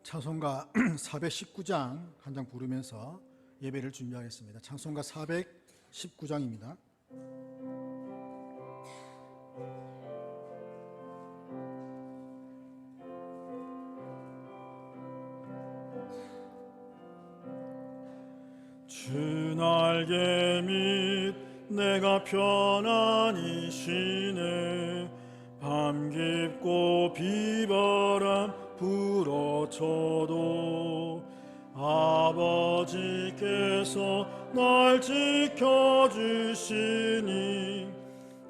찬송가 419장 한 장 부르면서 예배를 준비하겠습니다. 찬송가 419장입니다. 주 날개 밑 내가 편안히 쉬네. 밤 깊고 비바람 불어쳐도 아버지께서 날 지켜주시니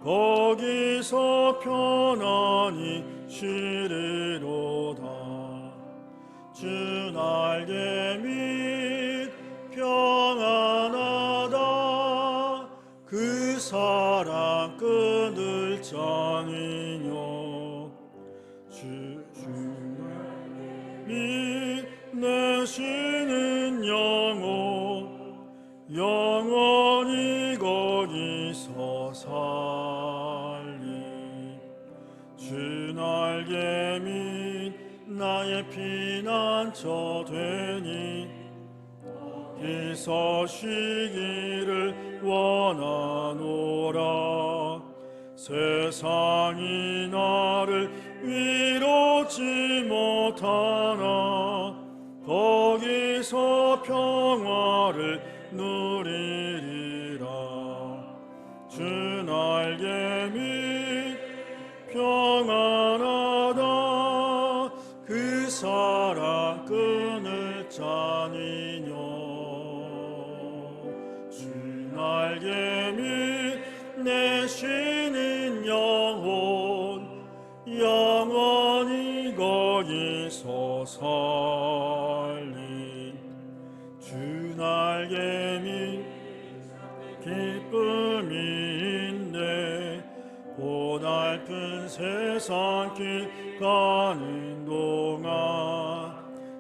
거기서 편안히 쉬리로다. 주 날개 밑 평안하다. 그 사랑 끊을 장이뇨. 주 날개 밑 내 쉬는 영원히 거기서 살리. 주 날개 밑 나의 피난처 되니 거기서 쉬기를 원하노라. 세상이 나를 위로치 못하나 거기서 평화를 누리리라. 주 날개 밑 평안하다. 그 사랑 끊을 자니뇨. 주 날개 밑 내 쉬는 영원히 거기서 살리. 주 날개 밑 기쁨이 있네. 고달픈 세상 길 가는 동안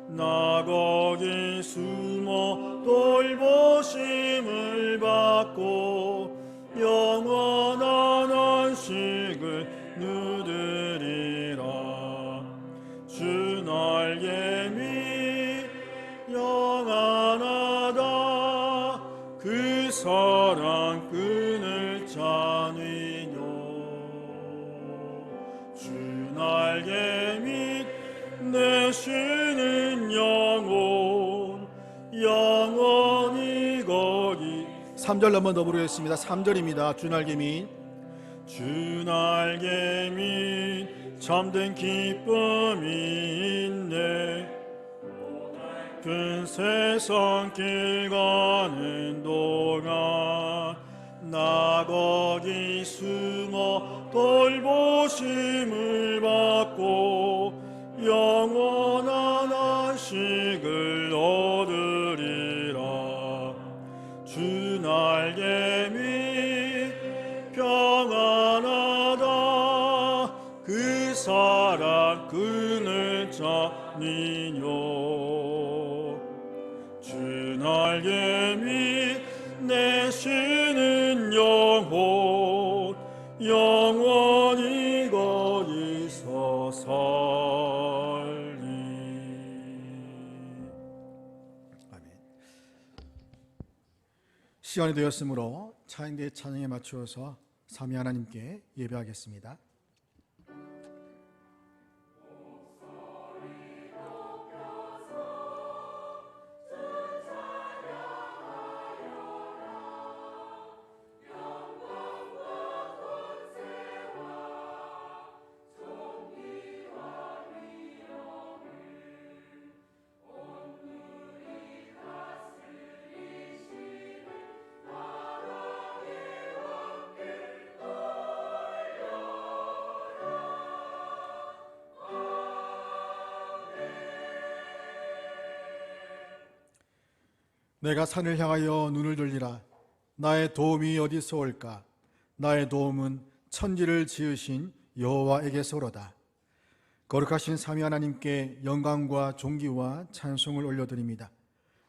나 거기 숨어 돌보심을 받고 영원한 안식을 누리리라. 주 날개 밑 영원하다. 그 사랑 끊을 자니뇨. 주 날개 밑 내 쉬는 영원히 거기. 3절 한번 더 부르겠습니다. 3절입니다. 주 날개 밑. 주 날개 밑 잠든 기쁨이 있네. 큰 세상 길 가는 동안 나 거기 숨어 돌보심을 받고 영원한 안식을 얻으리라. 주 날개 밑 평안하다. 그 사랑 끊을 자니뇨. 주 날개 밑 내 쉬는 영원히 거기서 살리. 아멘. 시간이 되었으므로 차인대의 찬양에 맞추어서 삼위 하나님께 예배하겠습니다. 내가 산을 향하여 눈을 돌리라. 나의 도움이 어디서 올까? 나의 도움은 천지를 지으신 여호와에게서로다. 거룩하신 삼위 하나님께 영광과 존귀와 찬송을 올려드립니다.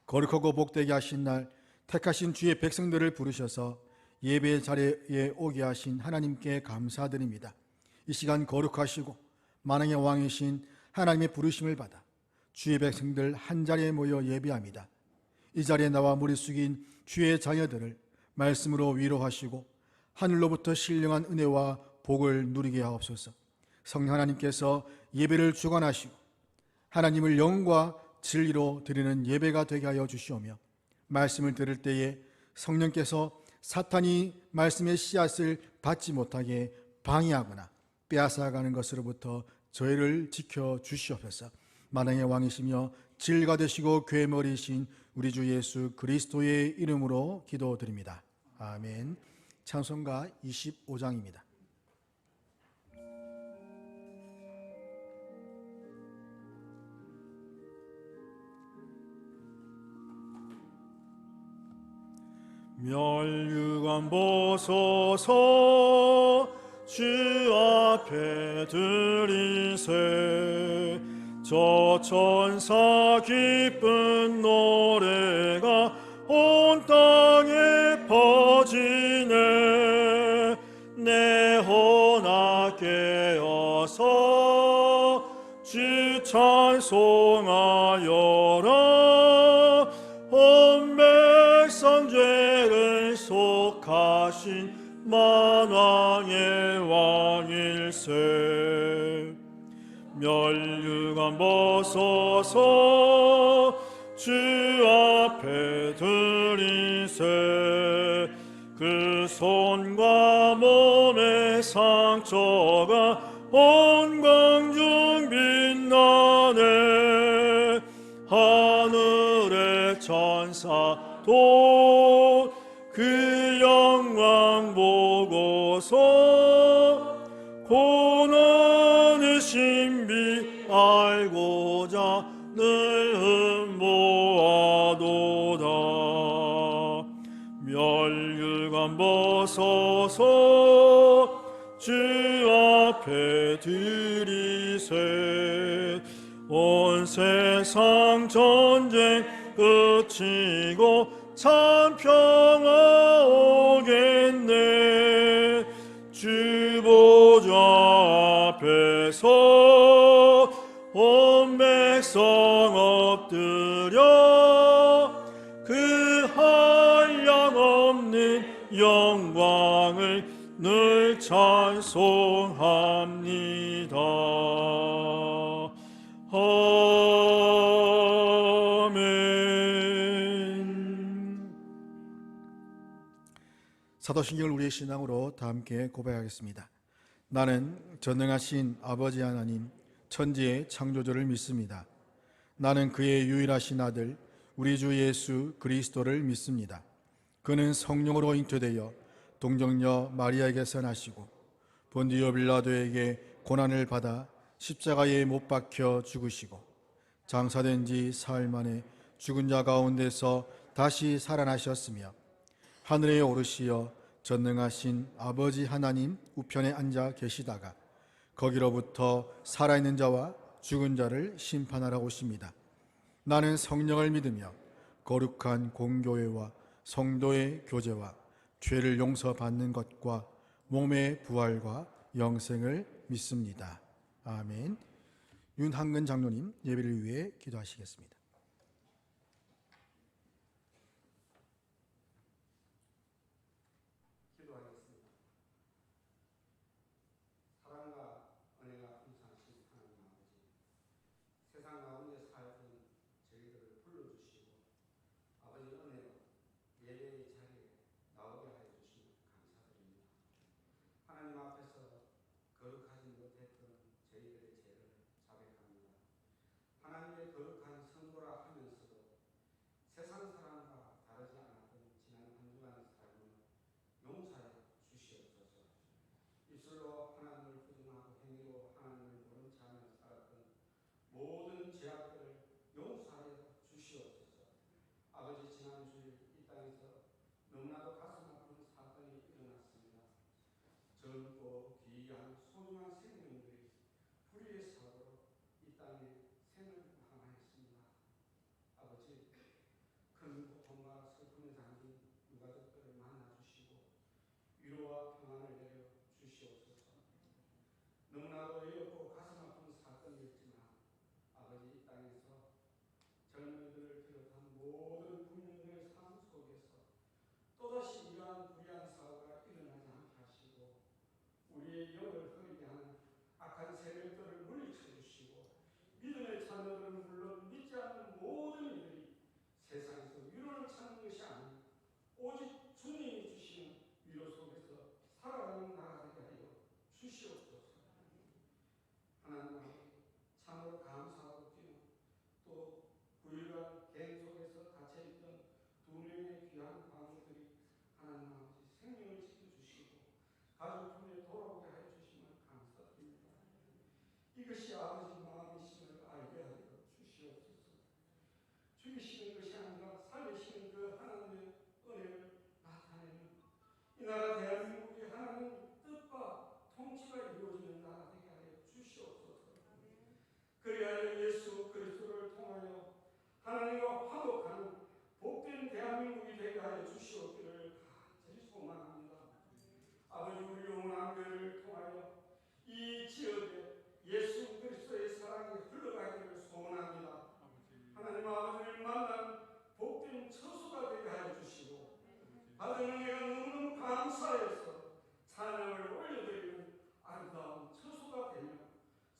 거룩하고 복되게 하신 날 택하신 주의 백성들을 부르셔서 예배 자리에 오게 하신 하나님께 감사드립니다. 이 시간 거룩하시고 만왕의 왕이신 하나님의 부르심을 받아 주의 백성들 한 자리에 모여 예배합니다. 이 자리에 나와 무리 숙인 주의 자녀들을 말씀으로 위로하시고 하늘로부터 신령한 은혜와 복을 누리게 하옵소서. 성령 하나님께서 예배를 주관하시고 하나님을 영과 진리로 드리는 예배가 되게 하여 주시오며, 말씀을 들을 때에 성령께서 사탄이 말씀의 씨앗을 받지 못하게 방해하거나 빼앗아가는 것으로부터 저희를 지켜 주시옵소서. 만왕의 왕이시며 진리가 되시고 괴머리신 우리 주 예수 그리스도의 이름으로 기도드립니다. 아멘. 찬송가 25장입니다. 멸류관 보소서 주 앞에 드리세. 저 천사 기쁜 노래가 온 땅에 퍼지네. 내 혼아 깨어서 주 찬송하여라. 온 백성 죄를 속하신 만왕의 왕일세. 멸류관 보소서 주 앞에 드리세. 그 손과 몸의 상처가 온 광중 빛나네. 하늘의 천사도 그 영광 보고서 고난의 신비 알고자 늘 흠모하도다. 멸류관 보소서 주 앞에 드리세. 온 세상 전쟁 끝이고 참 평화 오겠네. 주 보좌 앞에서 온 백성 엎드려 그 한량없는 영광을 늘 찬송합니다. 아멘. 사도신경을 우리의 신앙으로 다 함께 고백하겠습니다. 나는 전능하신 아버지 하나님, 천지의 창조주를 믿습니다. 나는 그의 유일하신 아들 우리 주 예수 그리스도를 믿습니다. 그는 성령으로 잉태되어 동정녀 마리아에게서 나시고 본디오 빌라도에게 고난을 받아 십자가에 못 박혀 죽으시고 장사된 지 사흘 만에 죽은 자 가운데서 다시 살아나셨으며 하늘에 오르시어 전능하신 아버지 하나님 우편에 앉아 계시다가 거기로부터 살아있는 자와 죽은 자를 심판하러 오십니다. 나는 성령을 믿으며 거룩한 공교회와 성도의 교제와 죄를 용서받는 것과 몸의 부활과 영생을 믿습니다. 아멘. 윤한근 장로님 예배를 위해 기도하시겠습니다. 생명들이 불의의 사고로 이 땅에 생을 마감하였습니다. 모든 국민들의 삶 속에서 또다시 이러한 불의한 사고가 일어나지 않게 하시고 우리의 영을 흐리게 하는 악한 세력들을 물리쳐 주시고 믿음의 자녀들은 물론 믿지 않는 모든 이들이 세상에서 위로를 찾는 것이 아닌 오직 주님이 주시는 위로 속에서 살아가는 나가 되게 하여 주시옵소서. 하나님 참으로 감사하고 또 9일간 갱 속에서 갇혀있던 2명의 귀한 광우들이 하나님 아버지 생명을 지켜주시고 가족 품에 돌아오게 하여 주시면 감사드립니다. 이것이 아버지 마음이심을 알게 하여 주시옵소서. 죽이시는 것이 아니라 살리시는 그 하나님의 은혜를 나타내는 이 나라 대한민국의 하나님 뜻과 통치가 이루어지는 나라 되게 하여 주시옵소서. 그리하여 예수 그리스도를 통하여 하나님과 화목하는 복된 대한민국이 되게 하여 주시옵기를 간절히 소망합니다. 아버지 우리 영원한 교회를 통하여 이 지역에 예수 그리스도의 사랑이 흘러가기를 소원합니다. 하나님 아버지를 만난 복된 처소가 되게 하여 주시고 받은 은혜가 너무너무 감사해서 찬양을 올려드리는 아름다운 처소가 되며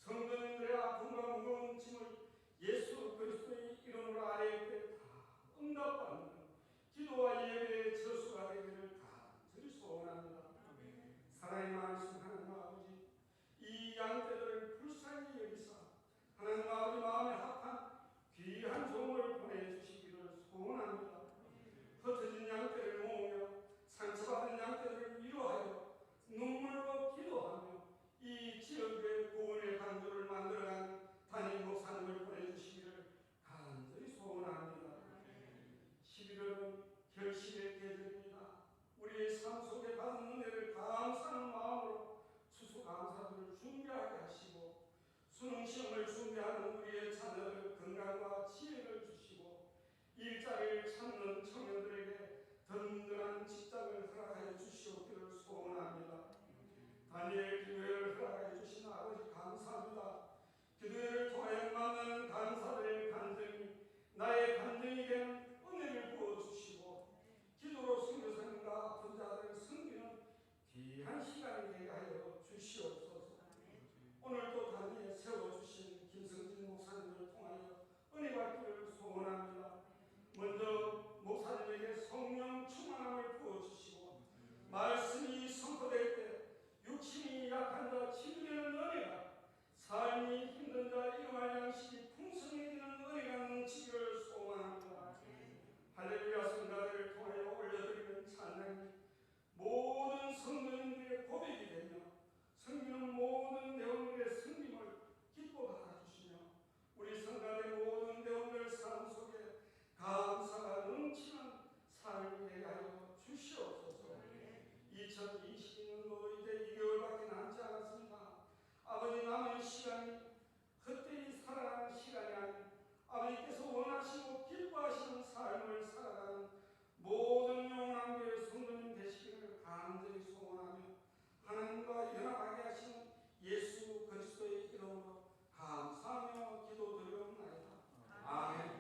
성도님들의 아픔과 무거운 짐을 예수 그리스도의 이름으로 아뢰일 때 다 응답받는 기도와 예배의 처소가 되기를 간절히 소원합니다. 사랑의 말씀 하나님 아버지 이 양떼들을 불쌍히 여기사 하나님 아버지 마음에 합한 귀한 종을 보내주시기를 소원합니다. 흩어진 양떼를 모으며 상처받은 양떼들을 위로하여 눈물로 기도하며 이 지역의 구원의 강도를 만들어간 담임 목사님을 보내주시기를 간절히 소원합니다. 11월은 결실의 계절입니다. 우리의 삶 속에 받은 은혜를 감사하는 마음으로 추수감사를 준비하게 하시고 수능시험을 준비하는 우리의 자녀들 건강과 지혜를 주시고 일자리를 찾는 청년들에게 든든한 직장을 허락하여 주시옵기를 소원합니다. 다니엘 기도회를 허락하여 주신 아버지 감사합니다. 기도회를 통하여 만나는 간사들의 간증이 나의 간증이 되는 은혜를 부어주시고 기도로 선교사님과 아픈 자들을 섬기는 귀한 시간이 되게 하여 주시옵소서. 오늘도 단위에 세워주신 김성진 목사님을 통하여 은혜 받기를 소원합니다. 먼저 목사님에게 성령 충만함을 부어주시고 말씀이 선포될 때 육신이 약한 자 치유되는 은혜가 삶이 힘든 자 일용할 양식이 풍성해지는 은혜가 넘치기를 소원합니다. 할렐루야 성가대를 통하여 올려드리는 찬양이 모든 성도님들의 고백이 되며 섬기는 모든 내용들의 섬김을 기뻐 받아주시며 우리 성가대 모든 내용들 삶 속에 감사가 넘치는 삶이 되게 하여 주시옵소서. 2022년도 이제 2개월밖에 남지 않았습니다. 아버지 남은 시간이 헛되이 살아가는 시간이 아닌 아버지께서 원하시고 기뻐하시는 삶을 살아가는 모든 영원한 교회 성도님 되시기를 간절히 소원하며 하나님과 연합하게 하시는 예수 그리스도의 이름으로 감사하며 기도드리옵나이다. 아멘.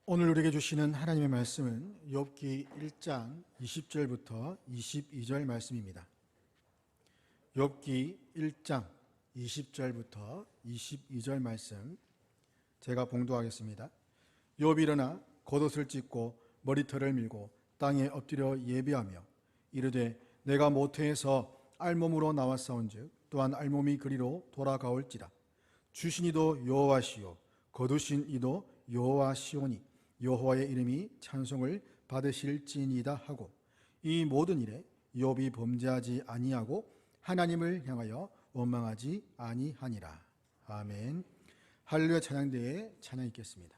오늘 우리에게 주시는 하나님의 말씀은 욥기 1장 20절부터 22절 말씀입니다. 욥기 1장 20절부터 22절 말씀 제가 봉독하겠습니다. 욥이 일어나 겉옷을 찢고 머리털을 밀고 땅에 엎드려 예배하며 이르되 내가 모태에서 알몸으로 나왔사온즉 또한 알몸이 그리로 돌아가올지라. 주신 이도 여호와시요 거두신 이도 여호와시오니 여호와의 이름이 찬송을 받으실지니이다 하고 이 모든 일에 욥이 범죄하지 아니하고 하나님을 향하여 원망하지 아니하니라. 아멘. 할렐루야 찬양대에 찬양 있겠습니다.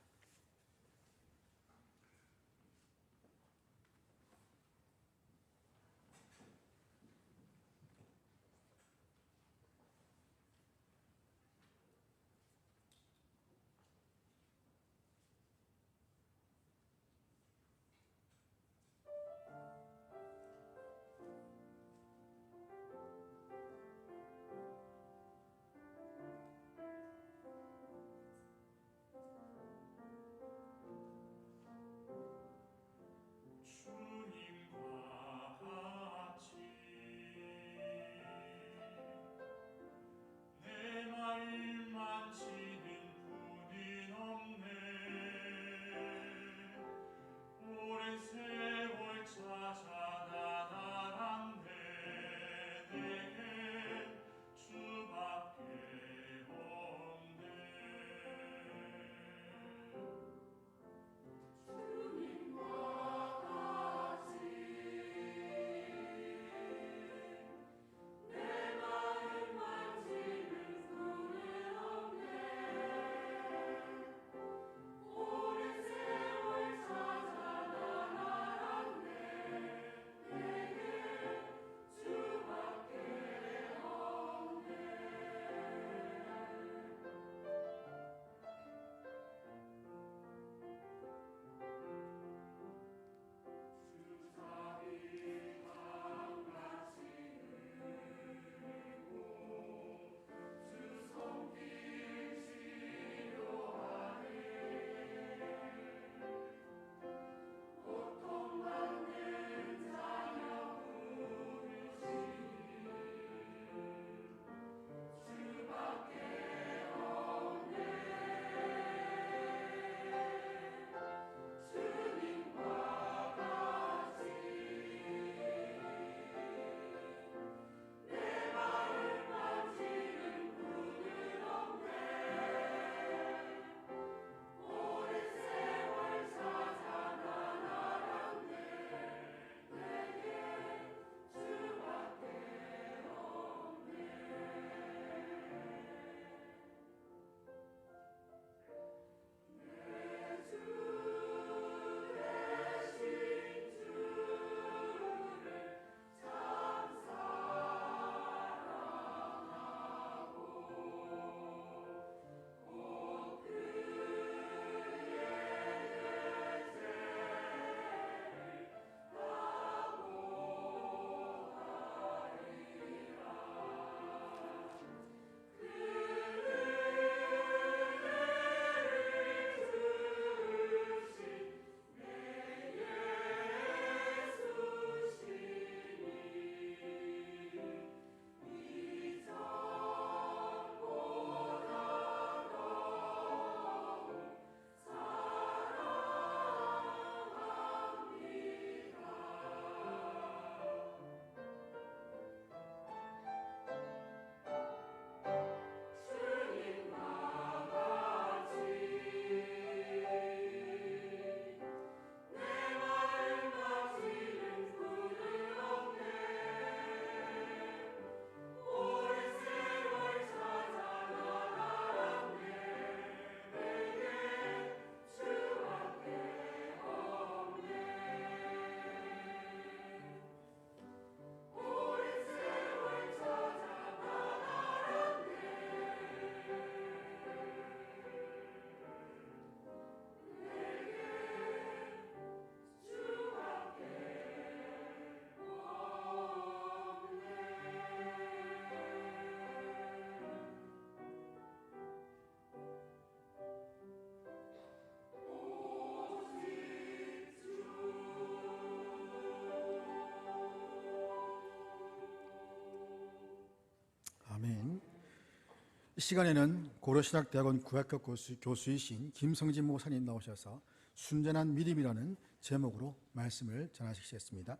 이 시간에는 고려신학대학원 구약학 교수이신 김성진 목사님 나오셔서 순전한 믿음이라는 제목으로 말씀을 전하시겠습니다.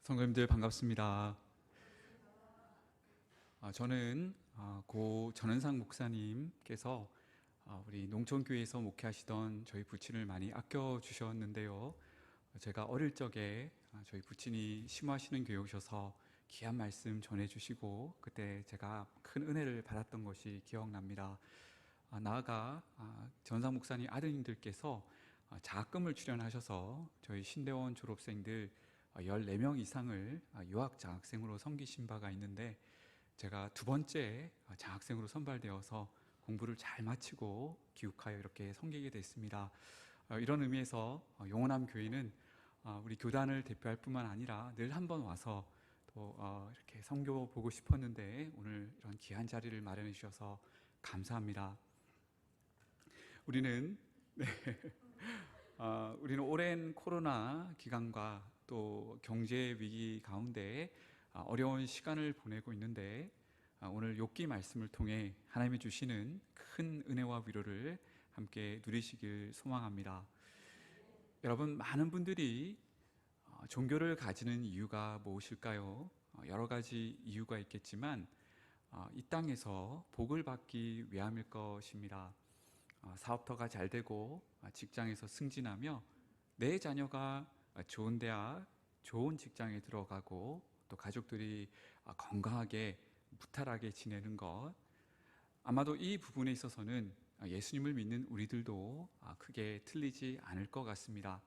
성도님들 반갑습니다. 저는 고 전은상 목사님께서 우리 농촌교회에서 목회하시던 저희 부친을 많이 아껴주셨는데요. 제가 어릴 적에 저희 부친이 심호하시는 교회 오셔서 귀한 말씀 전해주시고 그때 제가 큰 은혜를 받았던 것이 기억납니다. 나아가 전상 목사님 아드님들께서 장학금을 출연하셔서 저희 신대원 졸업생들 14명 이상을 유학 장학생으로 섬기신 바가 있는데, 제가 두 번째 장학생으로 선발되어서 공부를 잘 마치고 귀국하여 이렇게 섬기게 됐습니다. 이런 의미에서 영원함 교회는 우리 교단을 대표할 뿐만 아니라 늘 한번 와서 또 이렇게 섬겨 보고 싶었는데, 오늘 이런 귀한 자리를 마련해 주셔서 감사합니다. 우리는 오랜 코로나 기간과 또 경제 위기 가운데 어려운 시간을 보내고 있는데, 오늘 욥기 말씀을 통해 하나님이 주시는 큰 은혜와 위로를 함께 누리시길 소망합니다. 여러분, 많은 분들이 종교를 가지는 이유가 무엇일까요? 여러 가지 이유가 있겠지만 이 땅에서 복을 받기 위함일 것입니다. 사업터가 잘 되고 직장에서 승진하며 내 자녀가 좋은 대학, 좋은 직장에 들어가고 또 가족들이 건강하게 무탈하게 지내는 것, 아마도 이 부분에 있어서는 예수님을 믿는 우리들도 크게 틀리지 않을 것 같습니다.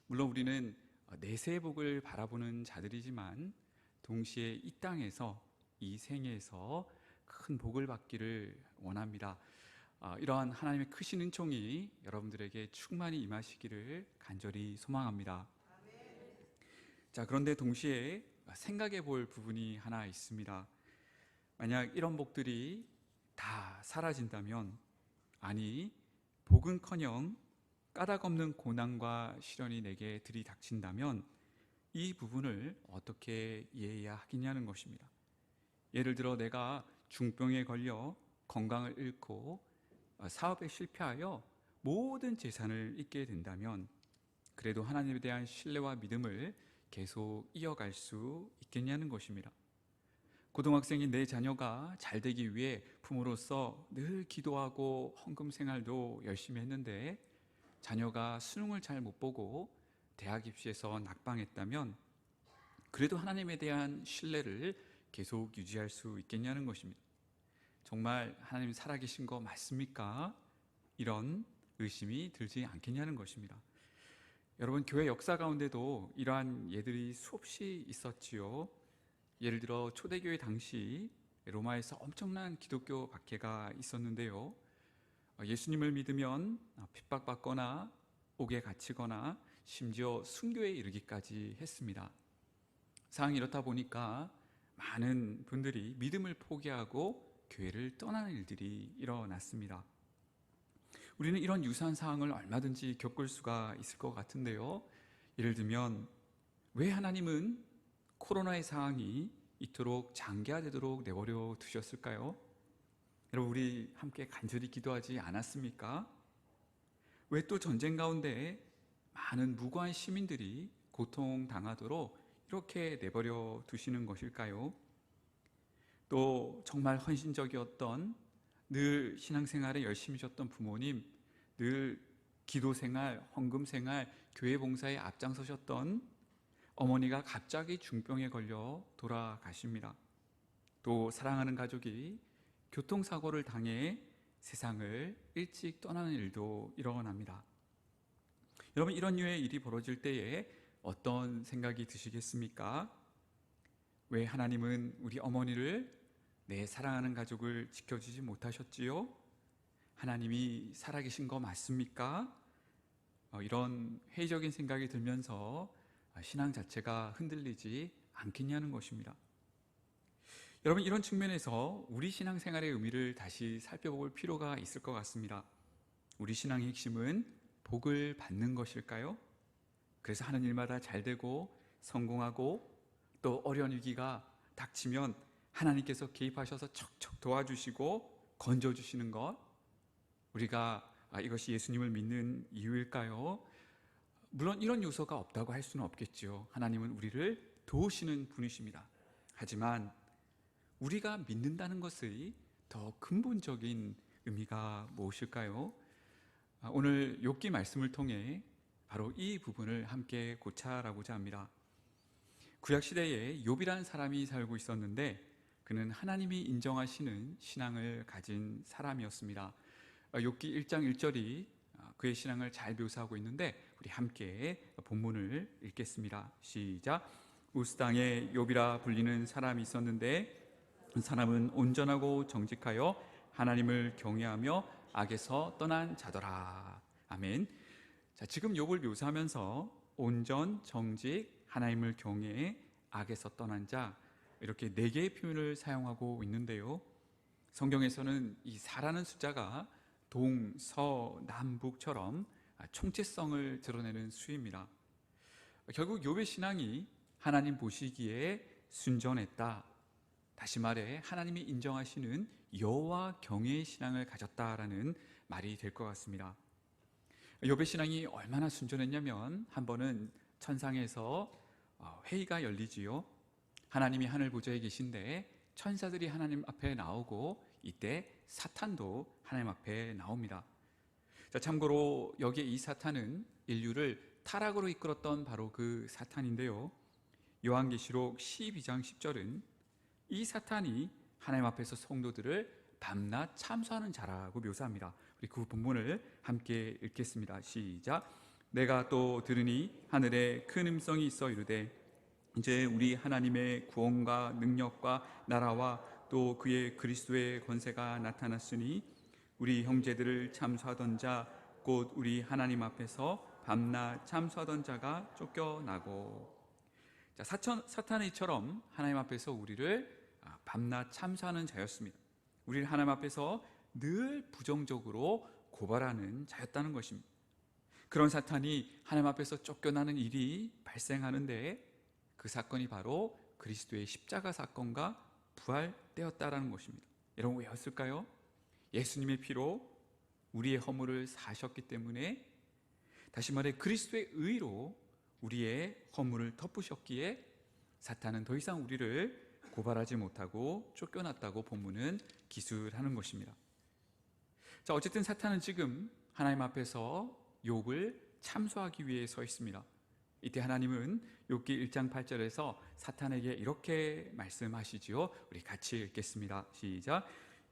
물론 우리는 내세의 복을 바라보는 자들이지만 동시에 이 땅에서, 이 생애에서 큰 복을 받기를 원합니다. 이러한 하나님의 크신 은총이 여러분들에게 충만히 임하시기를 간절히 소망합니다. 자, 그런데 동시에 생각해 볼 부분이 하나 있습니다. 만약 이런 복들이 다 사라진다면, 아니 복은커녕 까닭없는 고난과 시련이 내게 들이닥친다면 이 부분을 어떻게 이해해야 하겠냐는 것입니다. 예를 들어 내가 중병에 걸려 건강을 잃고 사업에 실패하여 모든 재산을 잃게 된다면 그래도 하나님에 대한 신뢰와 믿음을 계속 이어갈 수 있겠냐는 것입니다. 고등학생인 내 자녀가 잘 되기 위해 부모로서 늘 기도하고 헌금 생활도 열심히 했는데 자녀가 수능을 잘 못 보고 대학 입시에서 낙방했다면 그래도 하나님에 대한 신뢰를 계속 유지할 수 있겠냐는 것입니다. 정말 하나님 살아계신 거 맞습니까? 이런 의심이 들지 않겠냐는 것입니다. 여러분, 교회 역사 가운데도 이러한 예들이 수없이 있었지요. 예를 들어 초대교회 당시 로마에서 엄청난 기독교 박해가 있었는데요. 예수님을 믿으면 핍박받거나 옥에 갇히거나 심지어 순교에 이르기까지 했습니다. 상황이 이렇다 보니까 많은 분들이 믿음을 포기하고 교회를 떠나는 일들이 일어났습니다. 우리는 이런 유사한 상황을 얼마든지 겪을 수가 있을 것 같은데요. 예를 들면 왜 하나님은 코로나의 상황이 이토록 장기화되도록 내버려 두셨을까요? 여러분, 우리 함께 간절히 기도하지 않았습니까? 왜 또 전쟁 가운데 많은 무고한 시민들이 고통당하도록 이렇게 내버려 두시는 것일까요? 또 정말 헌신적이었던, 늘 신앙생활에 열심히 하셨던 부모님, 늘 기도생활, 헌금생활, 교회 봉사에 앞장서셨던 어머니가 갑자기 중병에 걸려 돌아가십니다. 또 사랑하는 가족이 교통사고를 당해 세상을 일찍 떠나는 일도 일어납니다. 여러분, 이런 류의 일이 벌어질 때에 어떤 생각이 드시겠습니까? 왜 하나님은 우리 어머니를, 내 사랑하는 가족을 지켜주지 못하셨지요? 하나님이 살아계신 거 맞습니까? 이런 회의적인 생각이 들면서 신앙 자체가 흔들리지 않겠냐는 것입니다. 여러분, 이런 측면에서 우리 신앙생활의 의미를 다시 살펴볼 필요가 있을 것 같습니다. 우리 신앙의 핵심은 복을 받는 것일까요? 그래서 하는 일마다 잘 되고 성공하고 또 어려운 위기가 닥치면 하나님께서 개입하셔서 척척 도와주시고 건져주시는 것, 우리가 이것이 예수님을 믿는 이유일까요? 물론 이런 요소가 없다고 할 수는 없겠죠. 하나님은 우리를 도우시는 분이십니다. 하지만 우리가 믿는다는 것의 더 근본적인 의미가 무엇일까요? 오늘 욥기 말씀을 통해 바로 이 부분을 함께 고찰하고자 합니다. 구약시대에 욥이라는 사람이 살고 있었는데 그는 하나님이 인정하시는 신앙을 가진 사람이었습니다. 욥기 1장 1절이 그의 신앙을 잘 묘사하고 있는데 우리 함께 본문을 읽겠습니다. 시작. 우스 땅에 욥이라 불리는 사람이 있었는데 그 사람은 온전하고 정직하여 하나님을 경외하며 악에서 떠난 자더라. 아멘. 자, 지금 욥을 묘사하면서 온전, 정직, 하나님을 경외해 악에서 떠난 자, 이렇게 4개의 표현을 사용하고 있는데요. 성경에서는 이 4라는 숫자가 동, 서, 남, 북처럼 총체성을 드러내는 수입니다. 결국 욥의 신앙이 하나님 보시기에 순전했다. 다시 말해 하나님이 인정하시는 여호와 경외의 신앙을 가졌다라는 말이 될 것 같습니다. 욥의 신앙이 얼마나 순전했냐면 한 번은 천상에서 회의가 열리지요. 하나님이 하늘 보좌에 계신데 천사들이 하나님 앞에 나오고 이때 사탄도 하나님 앞에 나옵니다. 자, 참고로 여기에 이 사탄은 인류를 타락으로 이끌었던 바로 그 사탄인데요. 요한계시록 12장 10절은 이 사탄이 하나님 앞에서 성도들을 밤낮 참소하는 자라고 묘사합니다. 우리 그 본문을 함께 읽겠습니다. 시작. 내가 또 들으니 하늘에 큰 음성이 있어 이르되 이제 우리 하나님의 구원과 능력과 나라와 또 그의 그리스도의 권세가 나타났으니 우리 형제들을 참소하던 자 곧 우리 하나님 앞에서 밤낮 참소하던 자가 쫓겨나고. 자, 사탄은 이처럼 하나님 앞에서 우리를 밤낮 참소하는 자였습니다. 우리를 하나님 앞에서 늘 부정적으로 고발하는 자였다는 것입니다. 그런 사탄이 하나님 앞에서 쫓겨나는 일이 발생하는데 그 사건이 바로 그리스도의 십자가 사건과 부활되었다라는 것입니다. 여러분, 왜였을까요? 예수님의 피로 우리의 허물을 사하셨기 때문에, 다시 말해 그리스도의 의로 우리의 허물을 덮으셨기에 사탄은 더 이상 우리를 고발하지 못하고 쫓겨났다고 본문은 기술하는 것입니다. 자, 어쨌든 사탄은 지금 하나님 앞에서 욥을 참소하기 위해 서 있습니다. 이때 하나님은 욥기 1장 8절에서 사탄에게 이렇게 말씀하시지요. 우리 같이 읽겠습니다. 시작.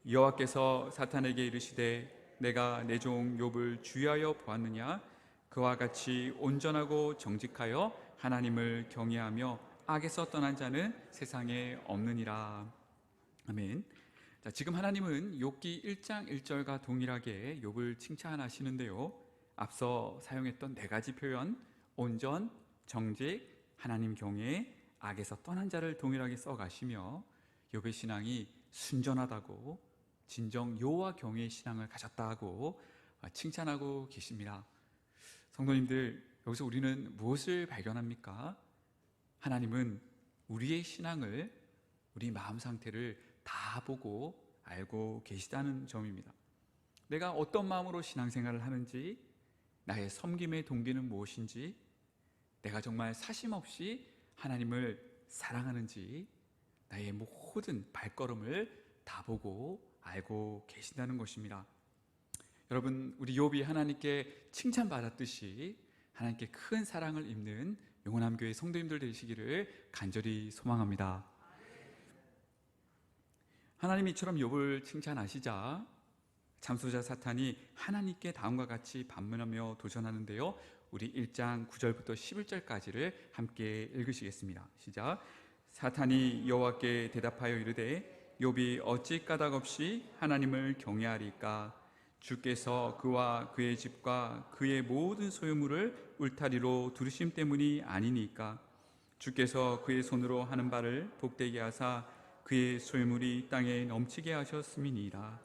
여호와께서 사탄에게 이르시되 내가 내 종 욥을 주의하여 보았느냐? 그와 같이 온전하고 정직하여 하나님을 경외하며 악에서 떠난 자는 세상에 없느니라. 아멘. 자, 지금 하나님은 욥기 1장 1절과 동일하게 욥을 칭찬하시는데요. 앞서 사용했던 4가지 표현, 온전, 정직, 하나님 경외, 악에서 떠난 자를 동일하게 써가시며 욥의 신앙이 순전하다고, 진정 여호와 경외의 신앙을 가졌다고 칭찬하고 계십니다. 성도님들, 여기서 우리는 무엇을 발견합니까? 하나님은 우리의 신앙을, 우리 마음 상태를 다 보고 알고 계시다는 점입니다. 내가 어떤 마음으로 신앙생활을 하는지, 나의 섬김의 동기는 무엇인지, 내가 정말 사심없이 하나님을 사랑하는지, 나의 모든 발걸음을 다 보고 알고 계신다는 것입니다. 여러분, 우리 욥이 하나님께 칭찬받았듯이 하나님께 큰 사랑을 입는 영원한 교회 성도님들 되시기를 간절히 소망합니다. 하나님이 이처럼 욥을 칭찬하시자 참소자 사탄이 하나님께 다음과 같이 반문하며 도전하는데요. 우리 1장 9절부터 11절까지를 함께 읽으시겠습니다. 시작. 사탄이 여호와께 대답하여 이르되 욥이 어찌 까닭없이 하나님을 경외하리까? 주께서 그와 그의 집과 그의 모든 소유물을 울타리로 두르심 때문이 아니니까? 주께서 그의 손으로 하는 바를 복되게 하사 그의 소유물이 땅에 넘치게 하셨음이니라.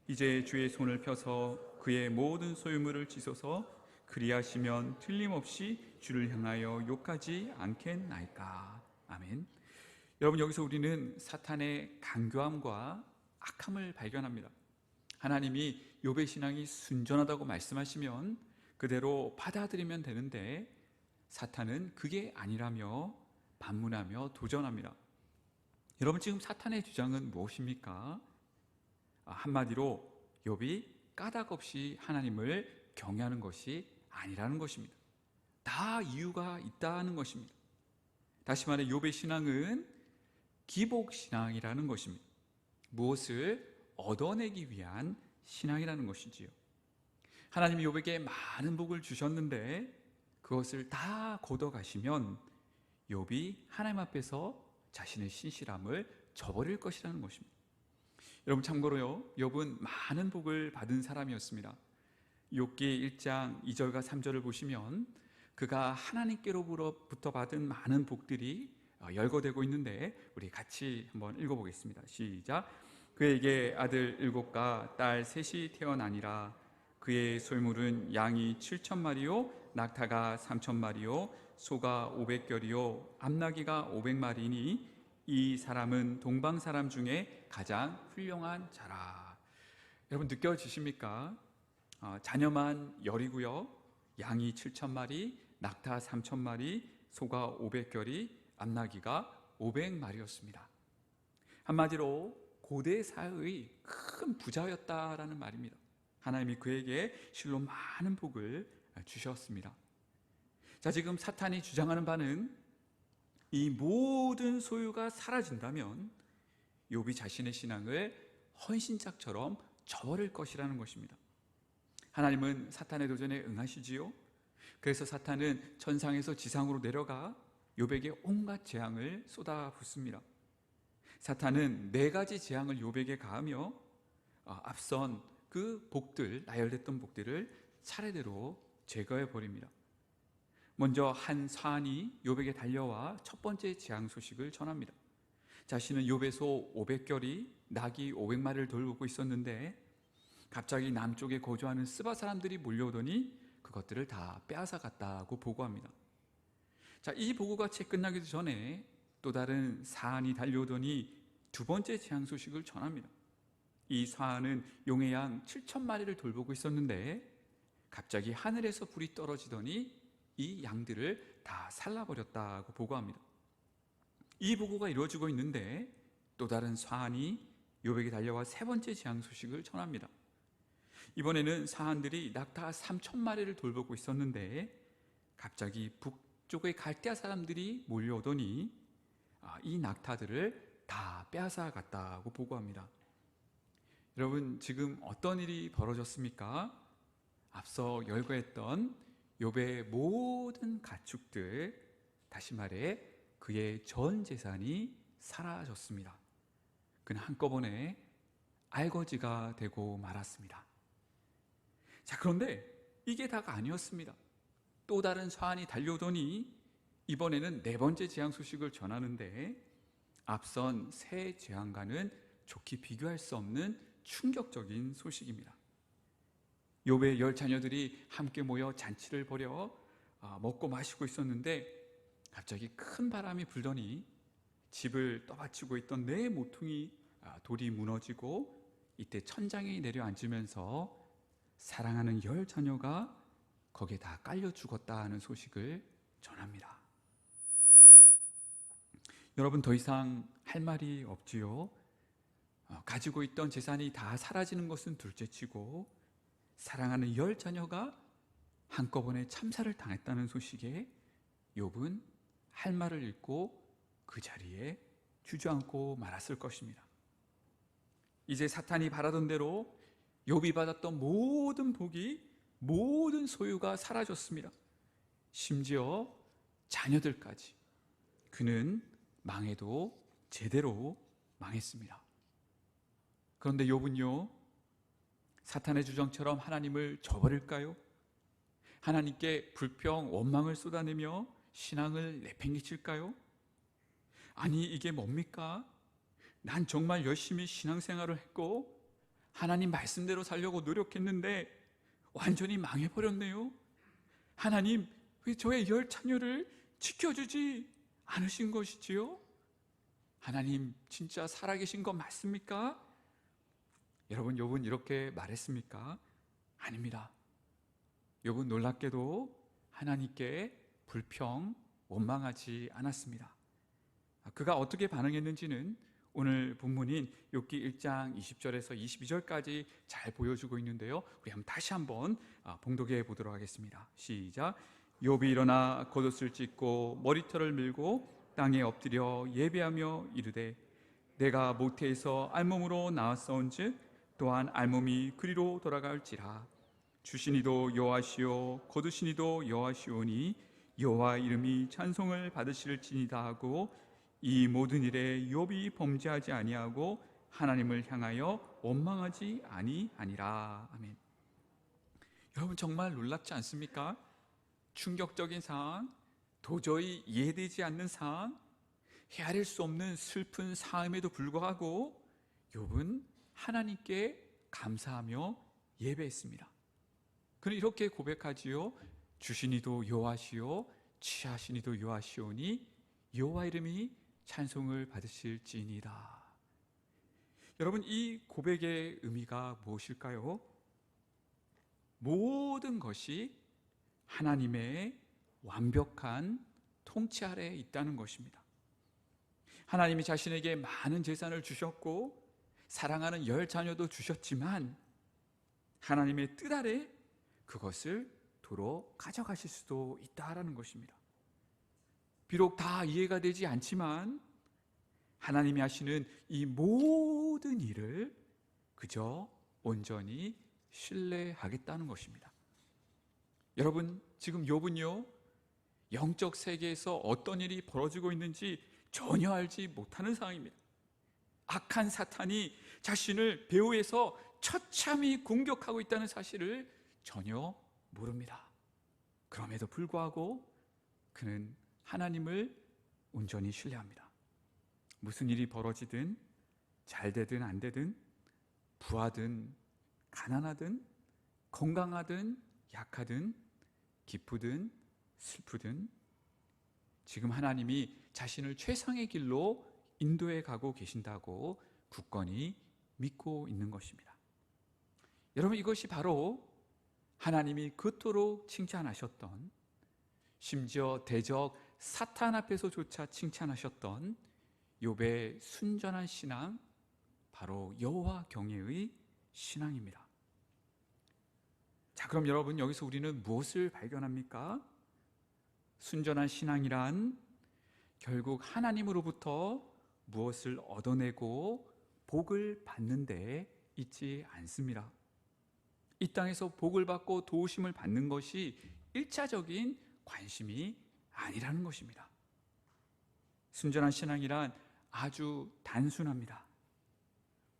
이제 주의 손을 펴서 그의 모든 소유물을 찢어서 그리하시면 틀림없이 주를 향하여 욕하지 않겠나이까? 아멘. 여러분, 여기서 우리는 사탄의 간교함과 악함을 발견합니다. 하나님이 욥의 신앙이 순전하다고 말씀하시면 그대로 받아들이면 되는데 사탄은 그게 아니라며 반문하며 도전합니다. 여러분, 지금 사탄의 주장은 무엇입니까? 한마디로 욥이 까닭 없이 하나님을 경외하는 것이 아니라는 것입니다. 다 이유가 있다는 것입니다. 다시 말해 욥의 신앙은 기복신앙이라는 것입니다. 무엇을 얻어내기 위한 신앙이라는 것이지요. 하나님이 욥에게 많은 복을 주셨는데 그것을 다 걷어가시면 욥이 하나님 앞에서 자신의 신실함을 저버릴 것이라는 것입니다. 여러분, 참고로요, 욥은 많은 복을 받은 사람이었습니다. 욥기 1장 2절과 3절을 보시면 그가 하나님께로부터 받은 많은 복들이 열거되고 있는데 우리 같이 한번 읽어보겠습니다. 시작. 그에게 아들 7과 딸 3이 태어나니라. 그의 소유물은 양이 7,000마리요 낙타가 3,000마리요 소가 500결이요 암나귀가 500마리니 이 사람은 동방 사람 중에 가장 훌륭한 자라. 여러분, 느껴지십니까? 자녀만 10이고요 양이 7,000마리, 낙타 3,000마리, 소가 500결이, 암나귀가 500마리였습니다. 한마디로 고대 사회의 큰 부자였다라는 말입니다. 하나님이 그에게 실로 많은 복을 주셨습니다. 자, 지금 사탄이 주장하는 바는 이 모든 소유가 사라진다면 욥이 자신의 신앙을 헌신짝처럼 저버릴 것이라는 것입니다. 하나님은 사탄의 도전에 응하시지요. 그래서 사탄은 천상에서 지상으로 내려가 욥에게 온갖 재앙을 쏟아붓습니다. 사탄은 4가지 재앙을 욥에게 가하며 앞선 그 복들, 나열됐던 복들을 차례대로 제거해 버립니다. 먼저 한 사안이 욥에게 달려와 첫 번째 재앙 소식을 전합니다. 자신은 욥의 소 500결이, 낙이 500마리를 돌보고 있었는데 갑자기 남쪽에 거주하는 스바 사람들이 몰려오더니 그것들을 다 빼앗아 갔다고 보고합니다. 자, 이 보고가 채 끝나기도 전에 또 다른 사안이 달려오더니 두 번째 재앙 소식을 전합니다. 이 사안은 용의 양 7,000마리를 돌보고 있었는데 갑자기 하늘에서 불이 떨어지더니 이 양들을 다 살라버렸다고 보고합니다. 이 보고가 이루어지고 있는데 또 다른 사안이 욥에게 달려와 세 번째 재앙 소식을 전합니다. 이번에는 사안들이 낙타 3,000마리를 돌보고 있었는데 갑자기 북쪽의 갈대아 사람들이 몰려오더니 이 낙타들을 다 빼앗아 갔다고 보고합니다. 여러분, 지금 어떤 일이 벌어졌습니까? 앞서 열거했던 욥의 모든 가축들, 다시 말해 그의 전 재산이 사라졌습니다. 그는 한꺼번에 알거지가 되고 말았습니다. 자, 그런데 이게 다가 아니었습니다. 또 다른 사안이 달려오더니 이번에는 4번째 재앙 소식을 전하는데 앞선 세 재앙과는 좋게 비교할 수 없는 충격적인 소식입니다. 욥의 10자녀들이 함께 모여 잔치를 벌여 먹고 마시고 있었는데 갑자기 큰 바람이 불더니 집을 떠받치고 있던 4 모퉁이 돌이 무너지고 이때 천장에 내려앉으면서 사랑하는 10자녀가 거기에 다 깔려 죽었다는 소식을 전합니다. 여러분, 더 이상 할 말이 없지요. 가지고 있던 재산이 다 사라지는 것은 둘째치고 사랑하는 10자녀가 한꺼번에 참사를 당했다는 소식에 욥은 할 말을 잃고 그 자리에 주저앉고 말았을 것입니다. 이제 사탄이 바라던 대로 욥이 받았던 모든 복이, 모든 소유가 사라졌습니다. 심지어 자녀들까지. 그는 망해도 제대로 망했습니다. 그런데 욥은요, 사탄의 주장처럼 하나님을 저버릴까요? 하나님께 불평, 원망을 쏟아내며 신앙을 내팽개칠까요? 아니, 이게 뭡니까? 난 정말 열심히 신앙생활을 했고 하나님 말씀대로 살려고 노력했는데 완전히 망해버렸네요. 하나님, 왜 저의 10자녀를 지켜주지 않으신 것이지요? 하나님 진짜 살아계신 거 맞습니까? 여러분, 욥은 이렇게 말했습니까? 아닙니다. 욥은 놀랍게도 하나님께 불평, 원망하지 않았습니다. 그가 어떻게 반응했는지는 오늘 본문인 욥기 1장 20절에서 22절까지 잘 보여주고 있는데요, 우리 다시 한번 봉독해 보도록 하겠습니다. 시작. 욥이 일어나 겉옷을 찢고 머리털을 밀고 땅에 엎드려 예배하며 이르되 내가 모태에서 알몸으로 나왔사온즉 또한 알몸이 그리로 돌아갈지라. 주시니도 여호와시요 거두시니도 여호와시오니 여호와 이름이 찬송을 받으실지니다 하고 이 모든 일에 욥이 범죄하지 아니하고 하나님을 향하여 원망하지 아니하니라. 아멘. 여러분, 정말 놀랍지 않습니까? 충격적인 상황, 도저히 이해되지 않는 상황, 헤아릴 수 없는 슬픈 상황임에도 불구하고 욥은 하나님께 감사하며 예배했습니다. 그는 이렇게 고백하지요. 주시니도 여호와시요 취하시니도 여호와시오니 여호와 이름이 찬송을 받으실지니라. 여러분, 이 고백의 의미가 무엇일까요? 모든 것이 하나님의 완벽한 통치 아래에 있다는 것입니다. 하나님이 자신에게 많은 재산을 주셨고 사랑하는 10자녀도 주셨지만 하나님의 뜻 아래 그것을 도로 가져가실 수도 있다라는 것입니다. 비록 다 이해가 되지 않지만 하나님이 하시는 이 모든 일을 그저 온전히 신뢰하겠다는 것입니다. 여러분, 지금 욥은요, 영적 세계에서 어떤 일이 벌어지고 있는지 전혀 알지 못하는 상황입니다. 악한 사탄이 자신을 배후에서 처참히 공격하고 있다는 사실을 전혀 모릅니다. 그럼에도 불구하고 그는 하나님을 온전히 신뢰합니다. 무슨 일이 벌어지든 잘 되든 안 되든 부하든 가난하든 건강하든 약하든 기쁘든 슬프든 지금 하나님이 자신을 최상의 길로 인도해 가고 계신다고 굳건히 믿고 있는 것입니다. 여러분, 이것이 바로 하나님이 그토록 칭찬하셨던, 심지어 대적 사탄 앞에서조차 칭찬하셨던 욥의 순전한 신앙, 바로 여호와 경외의 신앙입니다. 자, 그럼 여러분, 여기서 우리는 무엇을 발견합니까? 순전한 신앙이란 결국 하나님으로부터 무엇을 얻어내고 복을 받는 데 있지 않습니다. 이 땅에서 복을 받고 도우심을 받는 것이 1차적인 관심이 아니라는 것입니다. 순전한 신앙이란 아주 단순합니다.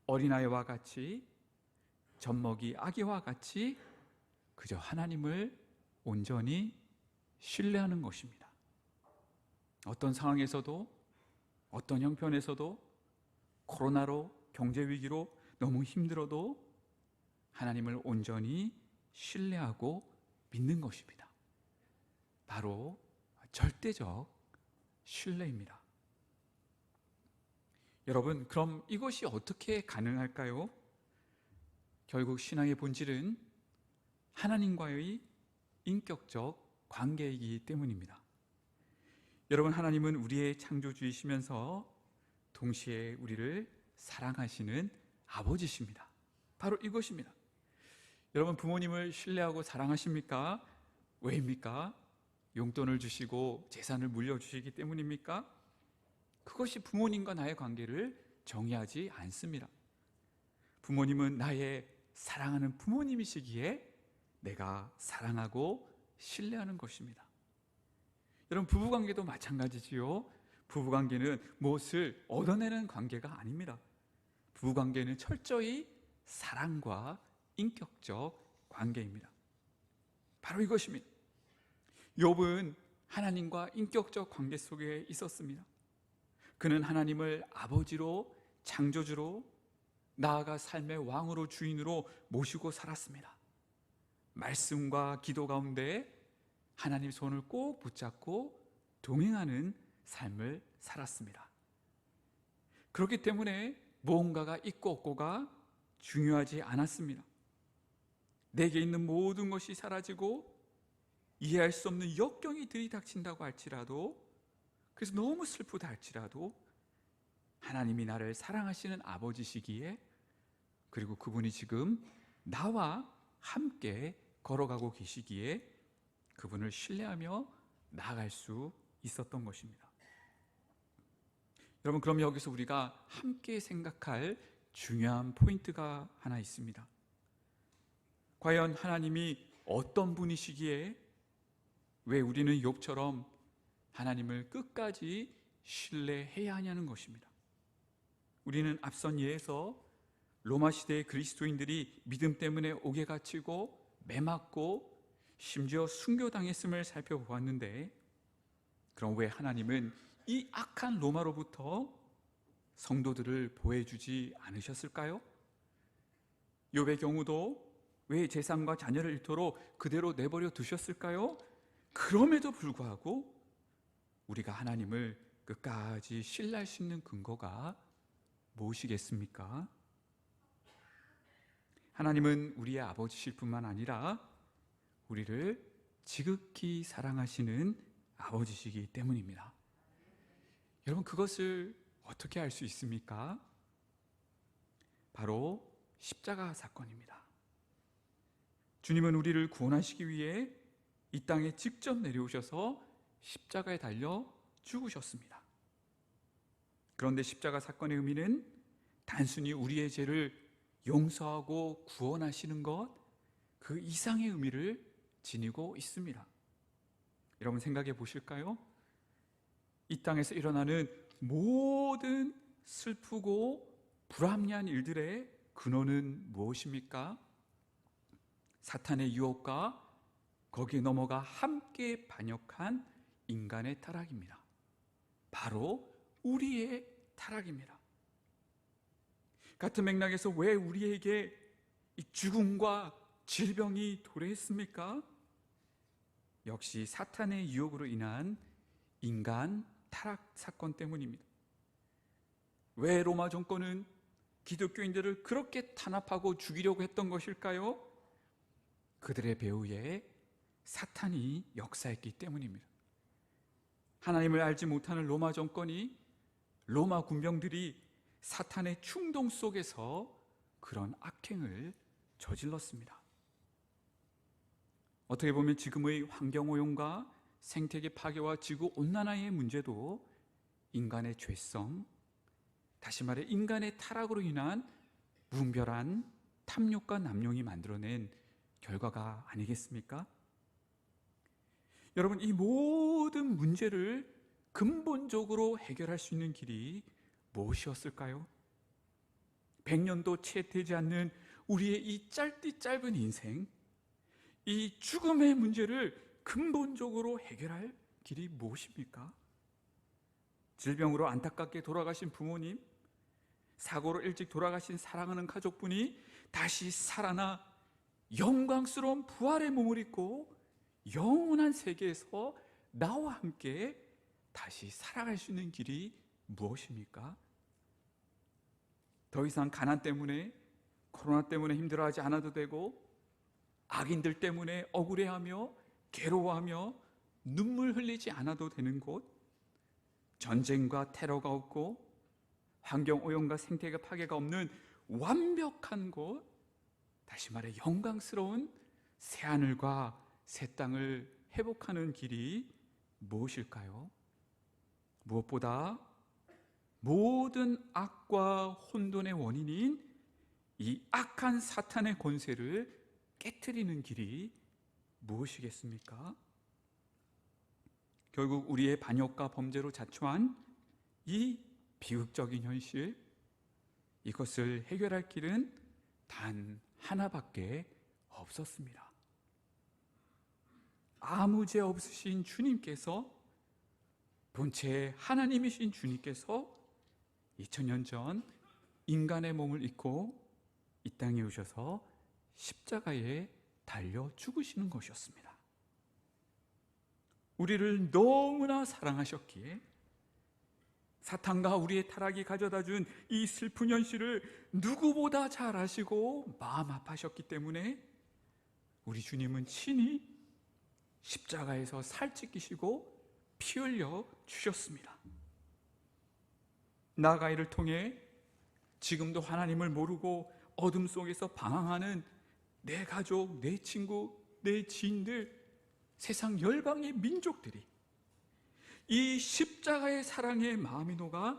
어린아이와 같이, 젖먹이 아기와 같이 그저 하나님을 온전히 신뢰하는 것입니다. 어떤 상황에서도, 어떤 형편에서도, 코로나로, 경제위기로 너무 힘들어도 하나님을 온전히 신뢰하고 믿는 것입니다. 바로 절대적 신뢰입니다. 여러분, 그럼 이것이 어떻게 가능할까요? 결국 신앙의 본질은 하나님과의 인격적 관계이기 때문입니다. 여러분, 하나님은 우리의 창조주이시면서 동시에 우리를 사랑하시는 아버지십니다. 바로 이것입니다. 여러분, 부모님을 신뢰하고 사랑하십니까? 왜입니까? 용돈을 주시고 재산을 물려주시기 때문입니까? 그것이 부모님과 나의 관계를 정의하지 않습니다. 부모님은 나의 사랑하는 부모님이시기에 내가 사랑하고 신뢰하는 것입니다. 여러분, 부부관계도 마찬가지지요. 부부관계는 무엇을 얻어내는 관계가 아닙니다. 부부관계는 철저히 사랑과 인격적 관계입니다. 바로 이것입니다. 욥은 하나님과 인격적 관계 속에 있었습니다. 그는 하나님을 아버지로, 창조주로, 나아가 삶의 왕으로, 주인으로 모시고 살았습니다. 말씀과 기도 가운데 하나님 손을 꼭 붙잡고 동행하는 삶을 살았습니다. 그렇기 때문에 무언가가 있고 없고가 중요하지 않았습니다. 내게 있는 모든 것이 사라지고 이해할 수 없는 역경이 들이닥친다고 할지라도, 그래서 너무 슬프다 할지라도 하나님이 나를 사랑하시는 아버지시기에, 그리고 그분이 지금 나와 함께 걸어가고 계시기에 그분을 신뢰하며 나아갈 수 있었던 것입니다. 여러분, 그럼 여기서 우리가 함께 생각할 중요한 포인트가 하나 있습니다. 과연 하나님이 어떤 분이시기에 왜 우리는 욥처럼 하나님을 끝까지 신뢰해야 하냐는 것입니다. 우리는 앞선 예에서 로마 시대의 그리스도인들이 믿음 때문에 옥에 갇히고 매맞고 심지어 순교당했음을 살펴보았는데, 그럼 왜 하나님은 이 악한 로마로부터 성도들을 보호해주지 않으셨을까요? 욥의 경우도 왜 재산과 자녀를 잃도록 그대로 내버려 두셨을까요? 그럼에도 불구하고 우리가 하나님을 끝까지 신뢰할 수 있는 근거가 무엇이겠습니까? 하나님은 우리의 아버지실 뿐만 아니라 우리를 지극히 사랑하시는 아버지시기 때문입니다. 여러분, 그것을 어떻게 알 수 있습니까? 바로 십자가 사건입니다. 주님은 우리를 구원하시기 위해 이 땅에 직접 내려오셔서 십자가에 달려 죽으셨습니다. 그런데 십자가 사건의 의미는 단순히 우리의 죄를 용서하고 구원하시는 것, 그 이상의 의미를 지니고 있습니다. 여러분, 생각해 보실까요? 이 땅에서 일어나는 모든 슬프고 불합리한 일들의 근원은 무엇입니까? 사탄의 유혹과 거기에 넘어가 함께 반역한 인간의 타락입니다. 바로 우리의 타락입니다. 같은 맥락에서 왜 우리에게 이 죽음과 질병이 도래했습니까? 역시 사탄의 유혹으로 인한 인간 타락 사건 때문입니다. 왜 로마 정권은 기독교인들을 그렇게 탄압하고 죽이려고 했던 것일까요? 그들의 배후에 사탄이 역사했기 때문입니다. 하나님을 알지 못하는 로마 정권이, 로마 군병들이 사탄의 충동 속에서 그런 악행을 저질렀습니다. 어떻게 보면 지금의 환경오염과 생태계 파괴와 지구온난화의 문제도 인간의 죄성, 다시 말해 인간의 타락으로 인한 무분별한 탐욕과 남용이 만들어낸 결과가 아니겠습니까? 여러분, 이 모든 문제를 근본적으로 해결할 수 있는 길이 무엇이었을까요? 100년도 채 되지 않는 우리의 이 짧은 인생, 이 죽음의 문제를 근본적으로 해결할 길이 무엇입니까? 질병으로 안타깝게 돌아가신 부모님, 사고로 일찍 돌아가신 사랑하는 가족분이 다시 살아나 영광스러운 부활의 몸을 입고 영원한 세계에서 나와 함께 다시 살아갈 수 있는 길이 무엇입니까? 더 이상 가난 때문에, 코로나 때문에 힘들어하지 않아도 되고, 악인들 때문에 억울해하며 괴로워하며 눈물 흘리지 않아도 되는 곳, 전쟁과 테러가 없고 환경오염과 생태계 파괴가 없는 완벽한 곳, 다시 말해 영광스러운 새하늘과 새 땅을 회복하는 길이 무엇일까요? 무엇보다 모든 악과 혼돈의 원인인 이 악한 사탄의 권세를 깨트리는 길이 무엇이겠습니까? 결국 우리의 반역과 범죄로 자초한 이 비극적인 현실, 이것을 해결할 길은 단 하나밖에 없었습니다. 아무 죄 없으신 주님께서, 본체 하나님이신 주님께서 2000년 전 인간의 몸을 입고 이 땅에 오셔서 십자가에 달려 죽으시는 것이었습니다. 우리를 너무나 사랑하셨기에 사탄과 우리의 타락이 가져다 준 이 슬픈 현실을 누구보다 잘 아시고 마음 아파하셨기 때문에 우리 주님은 친히 십자가에서 살찌기시고 피 흘려 주셨습니다. 나아가 이를 통해 지금도 하나님을 모르고 어둠 속에서 방황하는 내 가족, 내 친구, 내 지인들, 세상 열방의 민족들이 이 십자가의 사랑의 마음이 녹아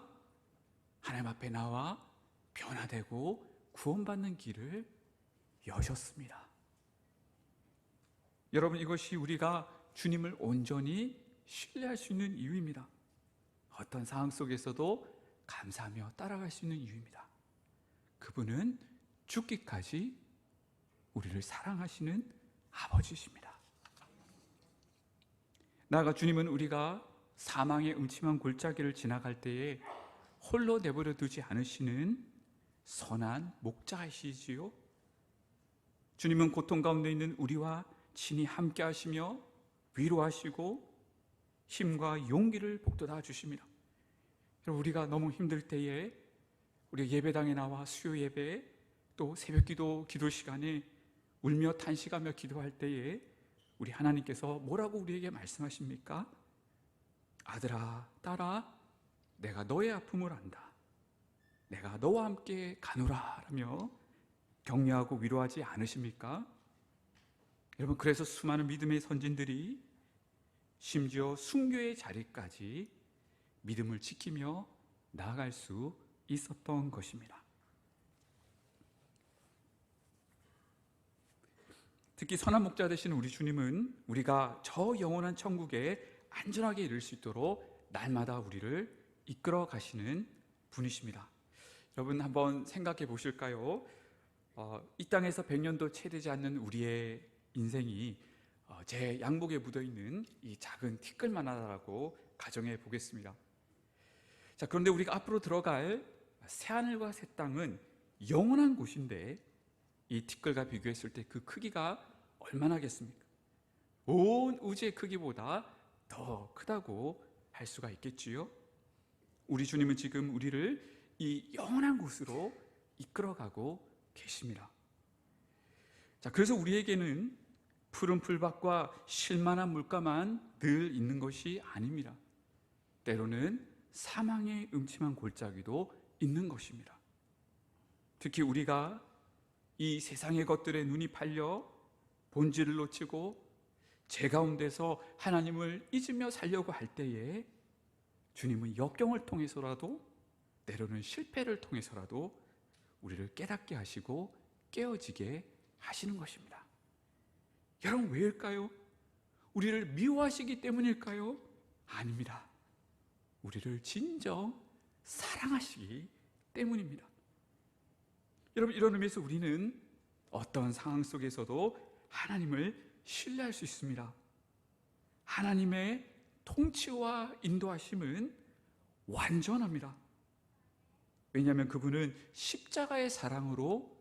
하나님 앞에 나와 변화되고 구원받는 길을 여셨습니다. 여러분, 이것이 우리가 주님을 온전히 신뢰할 수 있는 이유입니다. 어떤 상황 속에서도 감사하며 따라갈 수 있는 이유입니다. 그분은 죽기까지 우리를 사랑하시는 아버지십니다. 나아가 주님은 우리가 사망의 음침한 골짜기를 지나갈 때에 홀로 내버려 두지 않으시는 선한 목자이시지요. 주님은 고통 가운데 있는 우리와 친히 함께 하시며 위로하시고 힘과 용기를 북돋아 주십니다. 우리가 너무 힘들 때에 우리 예배당에 나와 수요 예배 또 새벽 기도 시간에 울며 탄식하며 기도할 때에 우리 하나님께서 뭐라고 우리에게 말씀하십니까? 아들아, 딸아, 내가 너의 아픔을 안다. 내가 너와 함께 가노라 라며 격려하고 위로하지 않으십니까? 여러분, 그래서 수많은 믿음의 선진들이 심지어 순교의 자리까지 믿음을 지키며 나아갈 수 있었던 것입니다. 특히 선한 목자 되시는 우리 주님은 우리가 저 영원한 천국에 안전하게 이를 수 있도록 날마다 우리를 이끌어 가시는 분이십니다. 여러분, 한번 생각해 보실까요? 이 땅에서 100년도 채 되지 않는 우리의 인생이 제 양복에 묻어있는 이 작은 티끌만 하다라고 가정해 보겠습니다. 자, 그런데 우리가 앞으로 들어갈 새하늘과 새 땅은 영원한 곳인데 이 티끌과 비교했을 때 그 크기가 얼마나겠습니까? 온 우주의 크기보다 더 크다고 할 수가 있겠지요. 우리 주님은 지금 우리를 이 영원한 곳으로 이끌어가고 계십니다. 자, 그래서 우리에게는 푸른 풀밭과 쉴만한 물가만 늘 있는 것이 아닙니다. 때로는 사망의 음침한 골짜기도 있는 것입니다. 특히 우리가 이 세상의 것들에 눈이 팔려 본질을 놓치고 제 가운데서 하나님을 잊으며 살려고 할 때에 주님은 역경을 통해서라도, 때로는 실패를 통해서라도 우리를 깨닫게 하시고 깨어지게 하시는 것입니다. 여러분, 왜일까요? 우리를 미워하시기 때문일까요? 아닙니다. 우리를 진정 사랑하시기 때문입니다. 여러분, 이런 의미에서 우리는 어떤 상황 속에서도 하나님을 신뢰할 수 있습니다. 하나님의 통치와 인도하심은 완전합니다. 왜냐하면 그분은 십자가의 사랑으로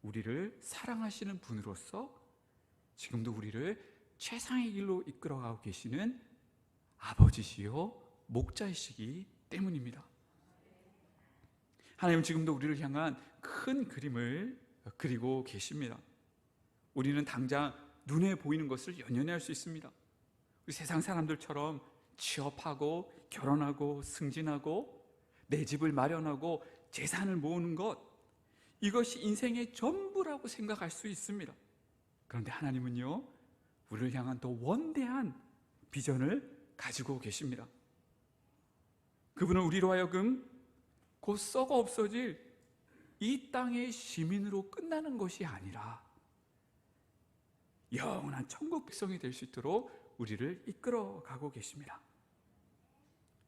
우리를 사랑하시는 분으로서 지금도 우리를 최상의 길로 이끌어가고 계시는 아버지시요 목자이시기 때문입니다. 하나님은 지금도 우리를 향한 큰 그림을 그리고 계십니다. 우리는 당장 눈에 보이는 것을 연연히 할 수 있습니다. 우리 세상 사람들처럼 취업하고 결혼하고 승진하고 내 집을 마련하고 재산을 모으는 것, 이것이 인생의 전부라고 생각할 수 있습니다. 그런데 하나님은요, 우리를 향한 더 원대한 비전을 가지고 계십니다. 그분은 우리로 하여금 곧 썩어 없어질 이 땅의 시민으로 끝나는 것이 아니라 영원한 천국 백성이 될 수 있도록 우리를 이끌어가고 계십니다.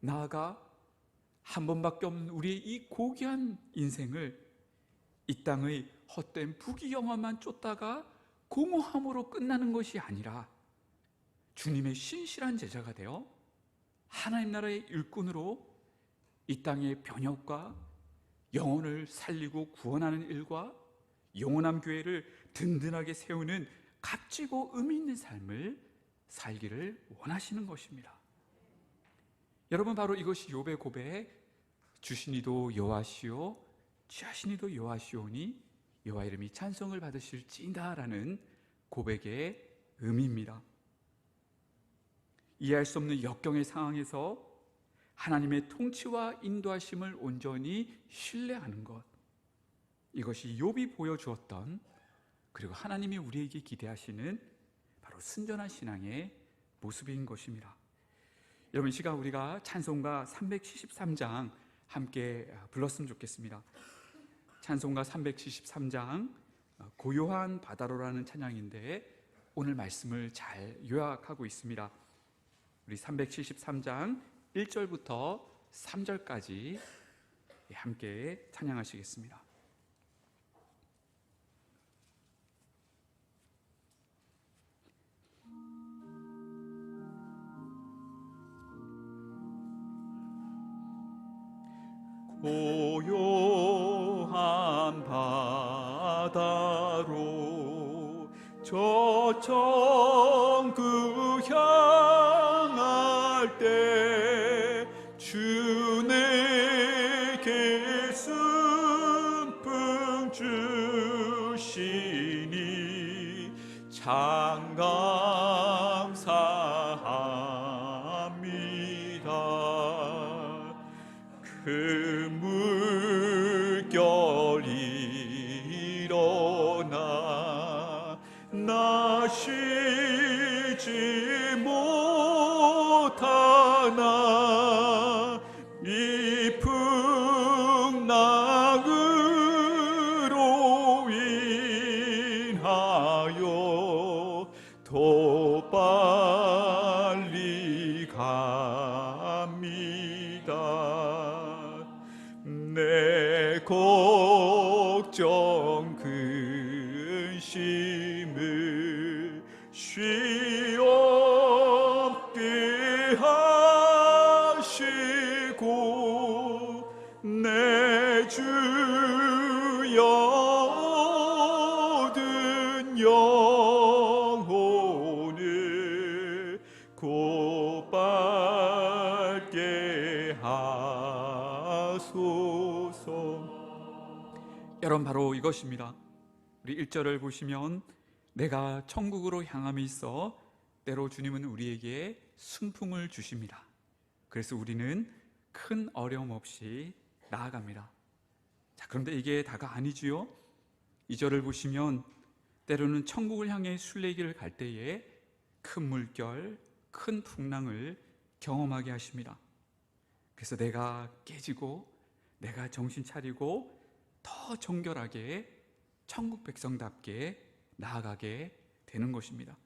나아가 한 번밖에 없는 우리의 이 고귀한 인생을 이 땅의 헛된 부귀영화만 쫓다가 공허함으로 끝나는 것이 아니라 주님의 신실한 제자가 되어 하나님 나라의 일꾼으로 이 땅의 변혁과 영혼을 살리고 구원하는 일과 영원한 교회를 든든하게 세우는 값지고 의미 있는 삶을 살기를 원하시는 것입니다. 여러분, 바로 이것이 욥의 고백의 주시니도 여호와시오 취하시니도 여호와시오니 여호와 이름이 찬송을 받으실지이다라는 고백의 의미입니다. 이해할 수 없는 역경의 상황에서 하나님의 통치와 인도하심을 온전히 신뢰하는 것, 이것이 욥이 보여주었던, 그리고 하나님이 우리에게 기대하시는 바로 순전한 신앙의 모습인 것입니다. 여러분, 이 시간 우리가 찬송가 373장 함께 불렀으면 좋겠습니다. 찬송가 373장 고요한 바다로라는 찬양인데 오늘 말씀을 잘 요약하고 있습니다. 우리 373장 1절부터 3절까지 함께 찬양하시겠습니다. 고요한 바다로 저 천국 향할 때 주 내게 순풍 주시니 참 감사합니다. 그 물결이 일어나 나 쉬지 못하나 이 풍랑으로 인하여 더 빨리 갑니다. 내 걱정 근심을 쉬 없게 하시고 내 주여 얻은 영혼을 곧바르게 하소서. 여러분, 바로 이것입니다. 우리 1절을 보시면 내가 천국으로 향함에 있어 때로 주님은 우리에게 순풍을 주십니다. 그래서 우리는 큰 어려움 없이 나아갑니다. 자, 그런데 이게 다가 아니지요. 2절을 보시면 때로는 천국을 향해 순례길을 갈 때에 큰 물결, 큰 풍랑을 경험하게 하십니다. 그래서 내가 깨지고 내가 정신 차리고 더 정결하게 천국 백성답게 나아가게 되는 것입니다.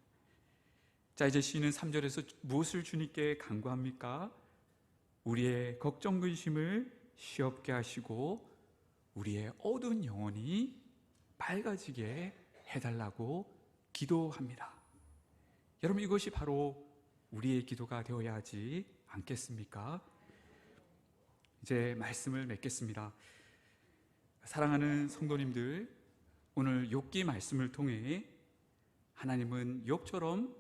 자, 이제 시인은 3절에서 무엇을 주님께 간구합니까? 우리의 걱정 근심을 쉬없게 하시고 우리의 어두운 영혼이 밝아지게 해달라고 기도합니다. 여러분, 이것이 바로 우리의 기도가 되어야 하지 않겠습니까? 이제 말씀을 맺겠습니다. 사랑하는 성도님들, 오늘 욥기 말씀을 통해 하나님은 욥처럼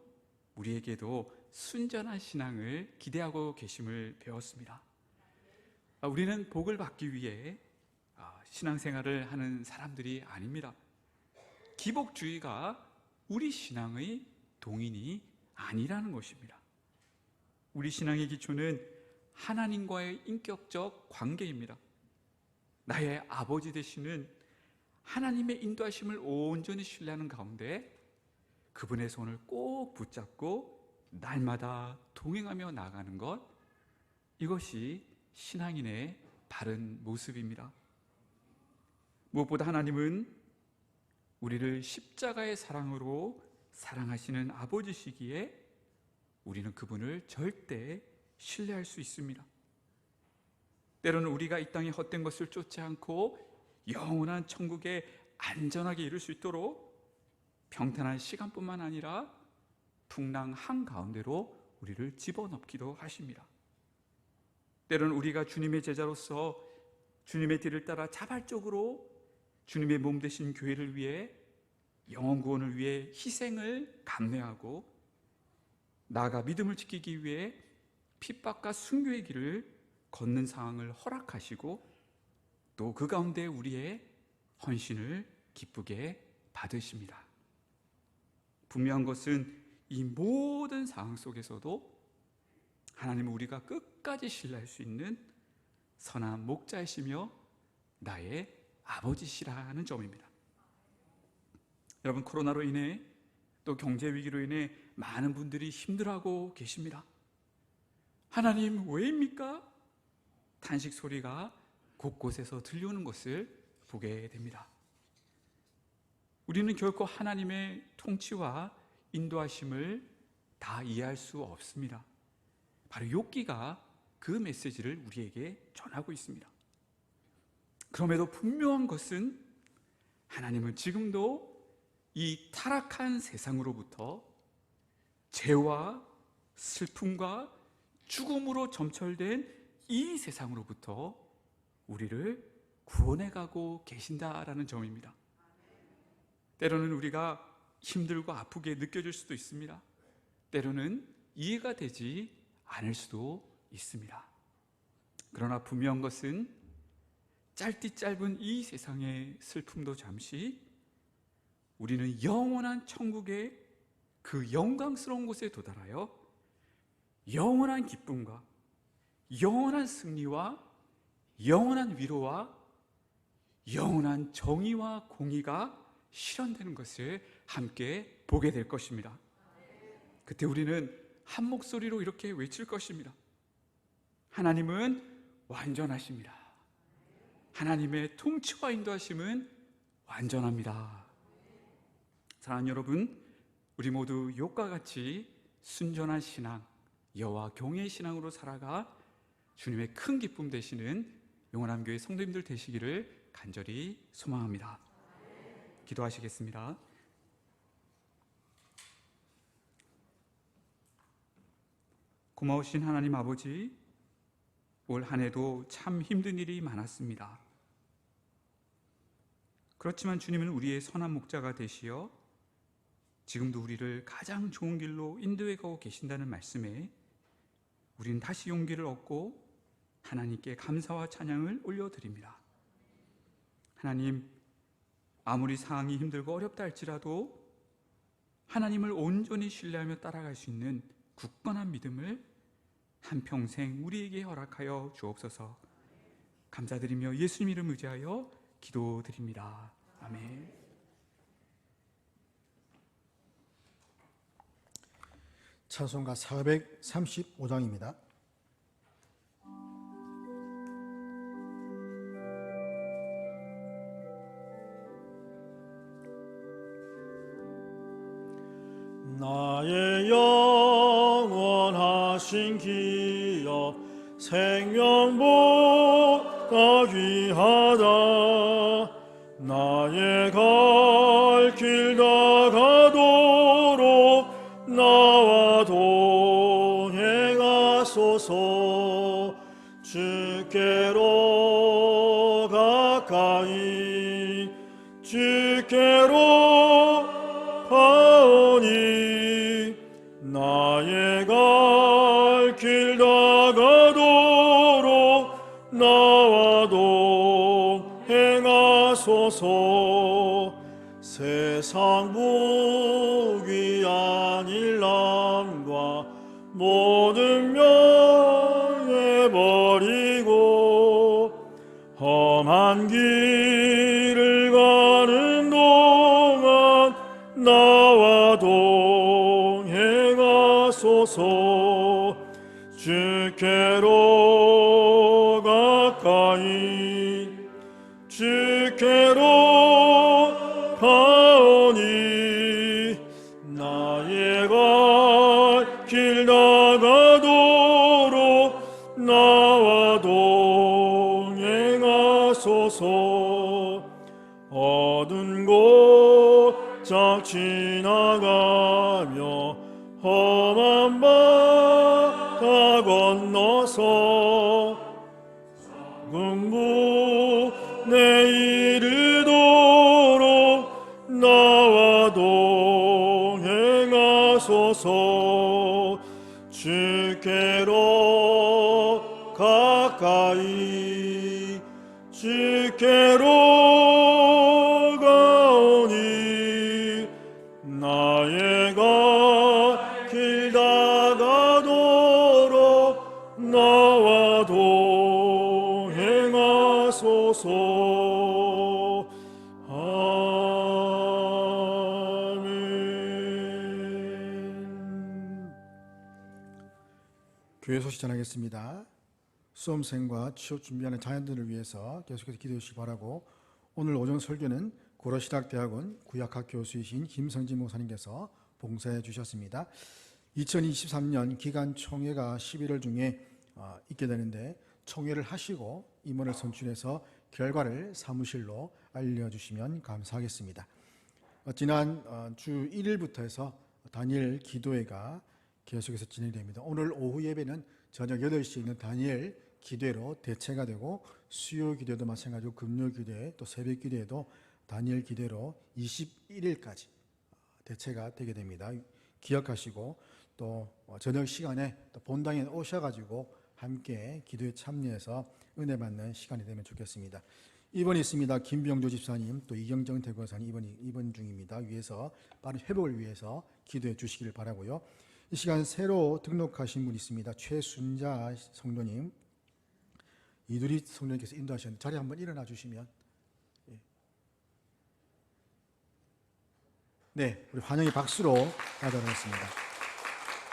우리에게도 순전한 신앙을 기대하고 계심을 배웠습니다. 우리는 복을 받기 위해 신앙생활을 하는 사람들이 아닙니다. 기복주의가 우리 신앙의 동인이 아니라는 것입니다. 우리 신앙의 기초는 하나님과의 인격적 관계입니다. 나의 아버지 되시는 하나님의 인도하심을 온전히 신뢰하는 가운데 그분의 손을 꼭 붙잡고 날마다 동행하며 나아가는 것, 이것이 신앙인의 바른 모습입니다. 무엇보다 하나님은 우리를 십자가의 사랑으로 사랑하시는 아버지시기에 우리는 그분을 절대 신뢰할 수 있습니다. 때로는 우리가 이 땅에 헛된 것을 쫓지 않고 영원한 천국에 안전하게 이룰 수 있도록 평탄한 시간뿐만 아니라 풍랑 한가운데로 우리를 집어넣기도 하십니다. 때로는 우리가 주님의 제자로서 주님의 뒤를 따라 자발적으로 주님의 몸 되신 교회를 위해, 영혼 구원을 위해 희생을 감내하고 나아가 믿음을 지키기 위해 핍박과 순교의 길을 걷는 상황을 허락하시고 또 그 가운데 우리의 헌신을 기쁘게 받으십니다. 분명한 것은 이 모든 상황 속에서도 하나님은 우리가 끝까지 신뢰할 수 있는 선한 목자이시며 나의 아버지시라는 점입니다. 여러분, 코로나로 인해 또 경제 위기로 인해 많은 분들이 힘들어하고 계십니다. 하나님 왜입니까? 탄식 소리가 곳곳에서 들려오는 것을 보게 됩니다. 우리는 결코 하나님의 통치와 인도하심을 다 이해할 수 없습니다. 바로 욥기가 그 메시지를 우리에게 전하고 있습니다. 그럼에도 분명한 것은 하나님은 지금도 이 타락한 세상으로부터 죄와 슬픔과 죽음으로 점철된 이 세상으로부터 우리를 구원해가고 계신다라는 점입니다. 때로는 우리가 힘들고 아프게 느껴질 수도 있습니다. 때로는 이해가 되지 않을 수도 있습니다. 그러나 분명한 것은 짧디 짧은 이 세상의 슬픔도 잠시 우리는 영원한 천국의 그 영광스러운 곳에 도달하여 영원한 기쁨과 영원한 승리와 영원한 위로와 영원한 정의와 공의가 실현되는 것을 함께 보게 될 것입니다. 그때 우리는 한 목소리로 이렇게 외칠 것입니다. 하나님은 완전하십니다. 하나님의 통치와 인도하심은 완전합니다. 사랑하는 여러분, 우리 모두 욥과 같이 순전한 신앙, 여호와 경외의 신앙으로 살아가 주님의 큰 기쁨 되시는 영원한 교회 성도님들 되시기를 간절히 소망합니다. 기도하시겠습니다. 고마우신 하나님 아버지, 올 한 해도 참 힘든 일이 많았습니다. 그렇지만 주님은 우리의 선한 목자가 되시어 지금도 우리를 가장 좋은 길로 인도해 가고 계신다는 말씀에 우리는 다시 용기를 얻고 하나님께 감사와 찬양을 올려드립니다. 하나님, 아무리 상황이 힘들고 어렵다 할지라도 하나님을 온전히 신뢰하며 따라갈 수 있는 굳건한 믿음을 한평생 우리에게 허락하여 주옵소서. 감사드리며 예수님 이름 의지하여 기도드립니다. 아멘. 찬송가 435장입니다. 나의 영원하신 기업 생명보다 귀하다. 나의 갈 길 다가도록 나와 동행하소서. 주께로 가까이 주께로 가오니 나의 갈 길 다가도록 나와 동행하소서. 세상 부귀한 일남과 모든 명예버리고 험한 길을 가는 동안 나와 동행하소서. 주께로 가까이 주께로 가오니 나의 갈 길 다가도록 나와 동행하소서. 어두운 곳짝 지나가며 험한 바다 건너서 군부에 이르도록 나와 동행하소서. 주께로 가까이 주께로 가오니 나의 길 다가도록 나와 동행하소서. 아멘. 교회 소식 전하겠습니다. 수험생과 취업 준비하는 자녀들을 위해서 계속해서 기도해 주시기 바라고, 오늘 오전 설교는 고려신학대학원 구약학 교수이신 김성진 목사님께서 봉사해 주셨습니다. 2023년 기간 총회가 11월 중에 있게 되는데, 총회를 하시고 임원을 선출해서 결과를 사무실로 알려주시면 감사하겠습니다. 지난 주 1일부터 해서 다니엘 기도회가 계속해서 진행됩니다. 오늘 오후 예배는 저녁 8시에 있는 다니엘 기도회로 대체가 되고, 수요 기도회도 마찬가지고 금요 기도회 또 새벽 기도회도 다니엘 기도회로 21일까지 대체가 되게 됩니다. 기억하시고 또 저녁 시간에 또 본당에 오셔가지고 함께 기도에 참여해서 은혜 받는 시간이 되면 좋겠습니다. 입원이 있습니다. 김병조 집사님 또 이경정 대구사님 입원 중입니다. 위해서 빠른 회복을 위해서 기도해 주시기를 바라고요. 이 시간 새로 등록하신 분 있습니다. 최순자 성도님, 이두리 성도님께서 인도하셨는데 자리 한번 일어나 주시면. 네, 우리 환영의 박수로 맞아주겠습니다.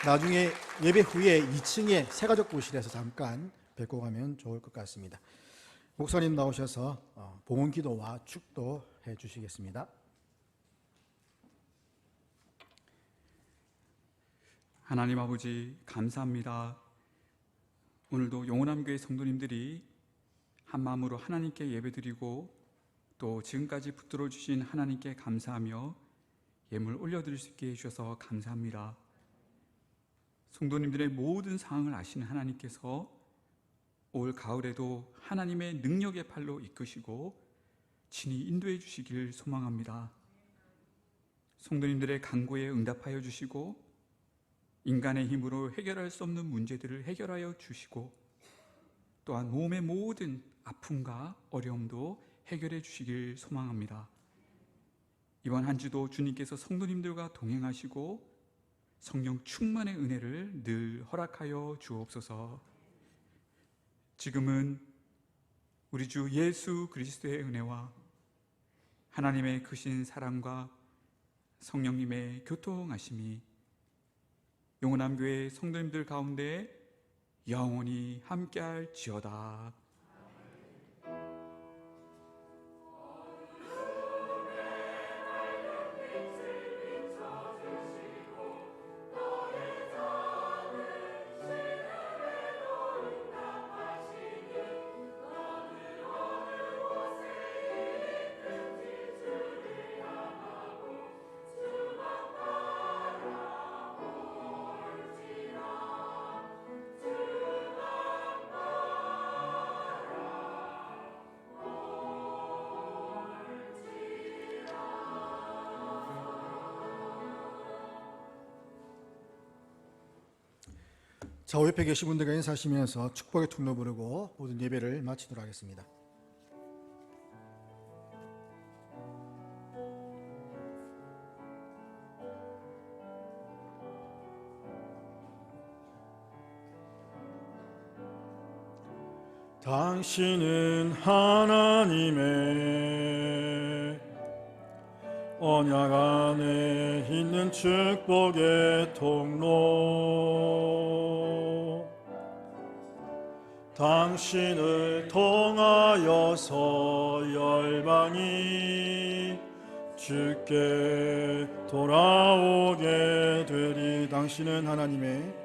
나중에 예배 후에 2층에 새가족부실에서 잠깐 뵙고 가면 좋을 것 같습니다. 목사님 나오셔서 봉헌기도와 축도해 주시겠습니다. 하나님 아버지 감사합니다. 오늘도 영원함교회 성도님들이 한 마음으로 하나님께 예배드리고 또 지금까지 붙들어 주신 하나님께 감사하며 예물 올려드릴 수 있게 해주셔서 감사합니다. 성도님들의 모든 상황을 아시는 하나님께서 올 가을에도 하나님의 능력의 팔로 이끄시고 친히 인도해 주시길 소망합니다. 성도님들의 간구에 응답하여 주시고 인간의 힘으로 해결할 수 없는 문제들을 해결하여 주시고 또한 몸의 모든 아픔과 어려움도 해결해 주시길 소망합니다. 이번 한 주도 주님께서 성도님들과 동행하시고 성령 충만의 은혜를 늘 허락하여 주옵소서. 지금은 우리 주 예수 그리스도의 은혜와 하나님의 크신 사랑과 성령님의 교통하심이 영원함교회 성도님들 가운데 영원히 함께할지어다. 자, 옆에 계신 분들과 인사하시면서 축복의 통로 부르고 모든 예배를 마치도록 하겠습니다. 당신은 하나님의 언약 안에 있는 축복의 통로, 당신을 통하여서 열방이 주께 돌아오게 되리. 당신은 하나님의